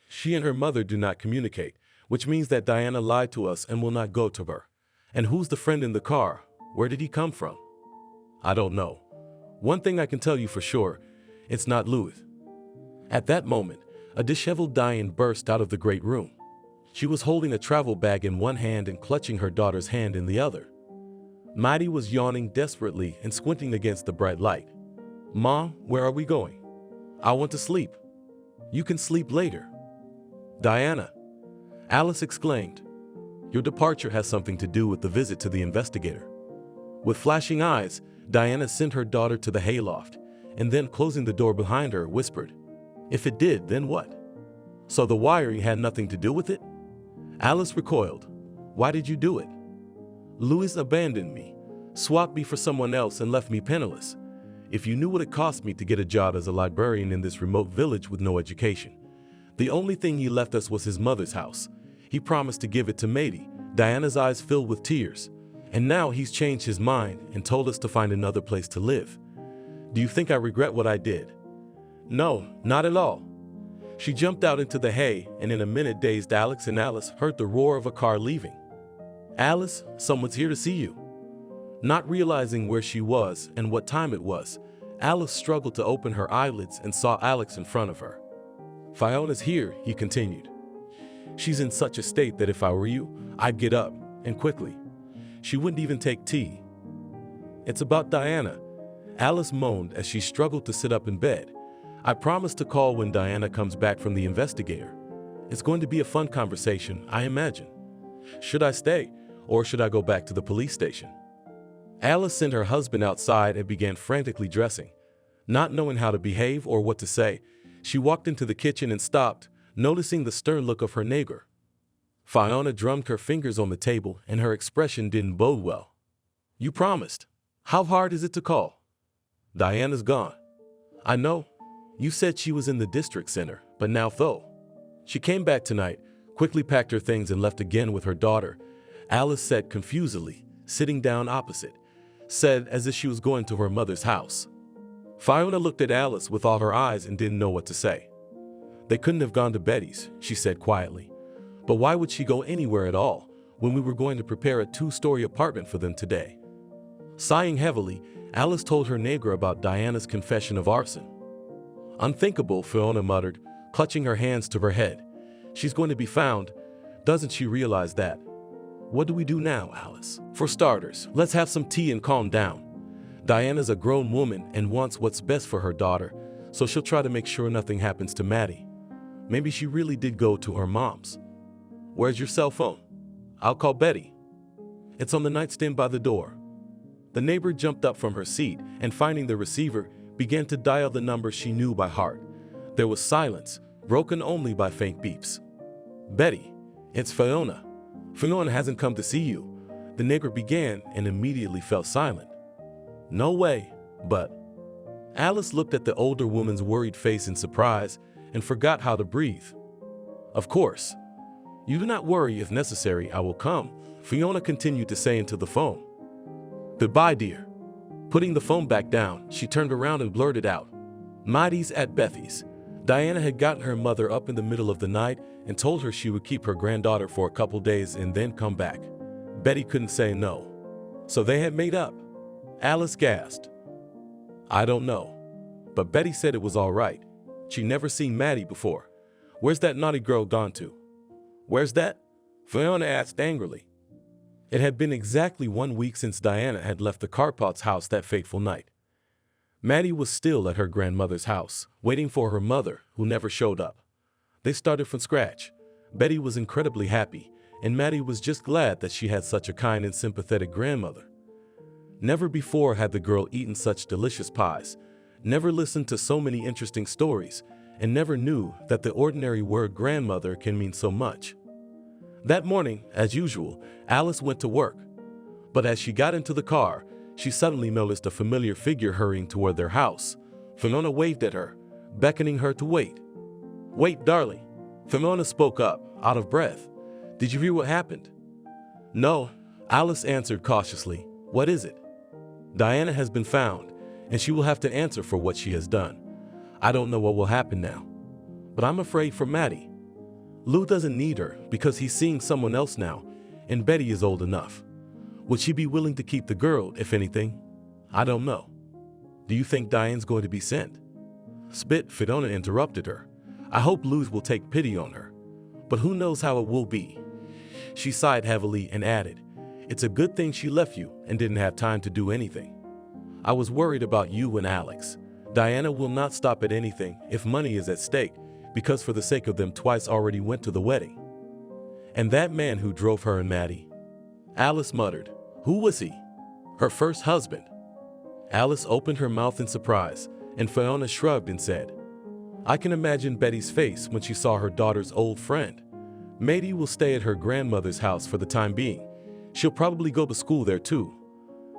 "She and her mother do not communicate, which means that Diana lied to us and will not go to her. And who's the friend in the car? Where did he come from?" "I don't know. One thing I can tell you for sure, it's not Louis." At that moment, a disheveled Diane burst out of the great room. She was holding a travel bag in one hand and clutching her daughter's hand in the other. Maddie was yawning desperately and squinting against the bright light. "Mom, where are we going?" "I want to sleep." "You can sleep later." "Diana," Alice exclaimed, "your departure has something to do with the visit to the investigator." With flashing eyes, Diana sent her daughter to the hayloft, and then closing the door behind her, whispered, "If it did, then what? So the wiring had nothing to do with it?" Alice recoiled. "Why did you do it?" "Louis abandoned me, swapped me for someone else and left me penniless. If you knew what it cost me to get a job as a librarian in this remote village with no education. The only thing he left us was his mother's house. He promised to give it to Mady. Diana's eyes filled with tears. And now he's changed his mind and told us to find another place to live. Do you think I regret what I did? No, not at all. She jumped out into the hay, and in a minute dazed Alex and Alice heard the roar of a car leaving. Alice, someone's here to see you. Not realizing where she was and what time it was, Alice struggled to open her eyelids and saw Alex in front of her. Fiona's here, he continued. She's in such a state that if I were you, I'd get up, and quickly. She wouldn't even take tea. It's about Diana, Alice moaned as she struggled to sit up in bed. I promised to call when Diana comes back from the investigator. It's going to be a fun conversation, I imagine. Should I stay, or should I go back to the police station? Alice sent her husband outside and began frantically dressing. Not knowing how to behave or what to say, she walked into the kitchen and stopped, noticing the stern look of her neighbor. Fiona drummed her fingers on the table and her expression didn't bode well. You promised. How hard is it to call? Diana's gone. I know. You said she was in the district center, but now though. She came back tonight, quickly packed her things and left again with her daughter. Alice said confusedly, sitting down opposite, said as if she was going to her mother's house. Fiona looked at Alice with all her eyes and didn't know what to say. They couldn't have gone to Betty's, she said quietly. But why would she go anywhere at all when we were going to prepare a 2-story apartment for them today? Sighing heavily, Alice told her neighbor about Diana's confession of arson. Unthinkable, Fiona muttered, clutching her hands to her head. She's going to be found. Doesn't she realize that? What do we do now, Alice? For starters, let's have some tea and calm down. Diana's a grown woman and wants what's best for her daughter, so she'll try to make sure nothing happens to Maddie. Maybe she really did go to her mom's. Where's your cell phone? I'll call Betty. It's on the nightstand by the door. The neighbor jumped up from her seat and, finding the receiver, began to dial the number she knew by heart. There was silence, broken only by faint beeps. Betty, it's Fiona. Fiona hasn't come to see you. The neighbor began and immediately fell silent. No way, but... Alice looked at the older woman's worried face in surprise and forgot how to breathe. Of course. You do not worry. If necessary, I will come, Fiona continued to say into the phone. Goodbye, dear. Putting the phone back down, she turned around and blurted out, Maddie's at Bethy's. Diana had gotten her mother up in the middle of the night and told her she would keep her granddaughter for a couple days and then come back. Betty couldn't say no. So they had made up. Alice gasped. I don't know. But Betty said it was all right. She'd never seen Maddie before. Where's that naughty girl gone to? Where's that? Fiona asked angrily. It had been exactly 1 week since Diana had left the Carpots' house that fateful night. Maddie was still at her grandmother's house, waiting for her mother, who never showed up. They started from scratch. Betty was incredibly happy, and Maddie was just glad that she had such a kind and sympathetic grandmother. Never before had the girl eaten such delicious pies, never listened to so many interesting stories, and never knew that the ordinary word grandmother can mean so much. That morning, as usual, Alice went to work. But as she got into the car, she suddenly noticed a familiar figure hurrying toward their house. Fiona waved at her, beckoning her to wait. Wait, darling. Fiona spoke up, out of breath. Did you hear what happened? No, Alice answered cautiously. What is it? Diana has been found, and she will have to answer for what she has done. I don't know what will happen now, but I'm afraid for Maddie. Lou doesn't need her because he's seeing someone else now, and Betty is old enough. Would she be willing to keep the girl, if anything? I don't know. Do you think Diane's going to be sent? Spit, Fiona interrupted her. I hope Lou will take pity on her, but who knows how it will be. She sighed heavily and added, It's a good thing she left you and didn't have time to do anything. I was worried about you and Alex. Diana will not stop at anything if money is at stake, because for the sake of them twice already went to the wedding. And that man who drove her and Maddie. Alice muttered. Who was he? Her first husband. Alice opened her mouth in surprise, and Fiona shrugged and said, I can imagine Betty's face when she saw her daughter's old friend. Maddie will stay at her grandmother's house for the time being. She'll probably go to school there too.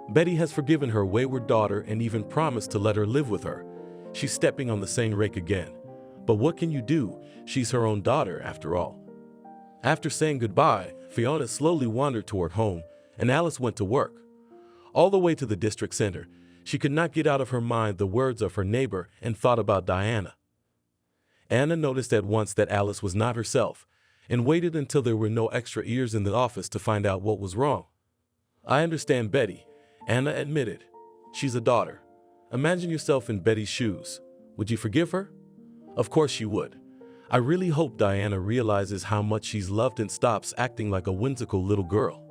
Betty has forgiven her wayward daughter and even promised to let her live with her. She's stepping on the same rake again. But what can you do? She's her own daughter, after all. After saying goodbye, Fiona slowly wandered toward home, and Alice went to work. All the way to the district center, she could not get out of her mind the words of her neighbor and thought about Diana. Anna noticed at once that Alice was not herself, and waited until there were no extra ears in the office to find out what was wrong. "I understand Betty," Anna admitted. "She's a daughter. Imagine yourself in Betty's shoes. Would you forgive her?" "Of course she would. I really hope Diana realizes how much she's loved and stops acting like a whimsical little girl."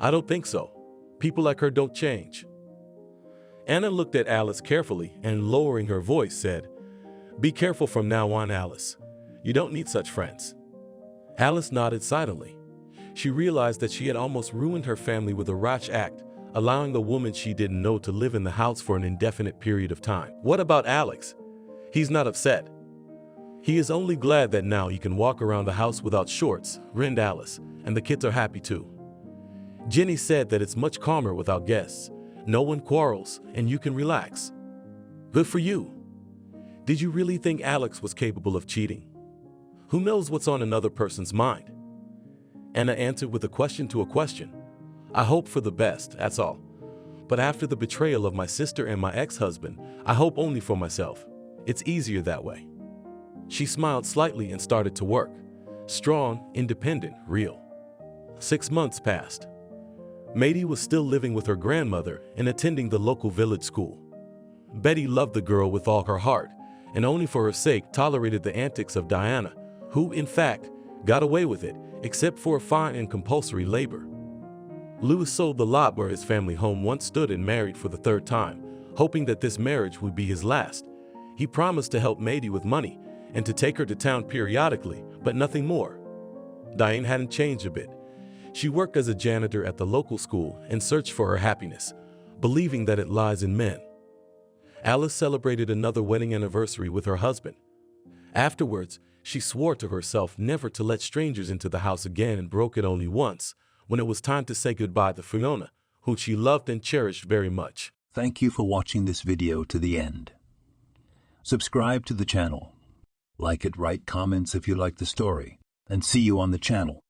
"I don't think so. People like her don't change." Anna looked at Alice carefully and, lowering her voice, said, "Be careful from now on, Alice. You don't need such friends." Alice nodded silently. She realized that she had almost ruined her family with a rash act, allowing the woman she didn't know to live in the house for an indefinite period of time. "What about Alex? He's not upset." "He is only glad that now he can walk around the house without shorts," grinned Alice, "and the kids are happy too. Jenny said that it's much calmer without guests. No one quarrels, and you can relax." "Good for you. Did you really think Alex was capable of cheating? Who knows what's on another person's mind?" Anna answered with a question to a question. "I hope for the best, that's all. But after the betrayal of my sister and my ex-husband, I hope only for myself. It's easier that way." She smiled slightly and started to work. Strong, independent, real. 6 months passed. Mady was still living with her grandmother and attending the local village school. Betty loved the girl with all her heart, and only for her sake tolerated the antics of Diana, who, in fact, got away with it, except for a fine and compulsory labor. Louis sold the lot where his family home once stood and married for the 3rd time, hoping that this marriage would be his last. He promised to help Mady with money and to take her to town periodically, but nothing more. Diane hadn't changed a bit. She worked as a janitor at the local school and searched for her happiness, believing that it lies in men. Alice celebrated another wedding anniversary with her husband. Afterwards, she swore to herself never to let strangers into the house again and broke it only once, when it was time to say goodbye to Fiona, whom she loved and cherished very much. Thank you for watching this video to the end. Subscribe to the channel. Like it, write comments if you like the story, and see you on the channel.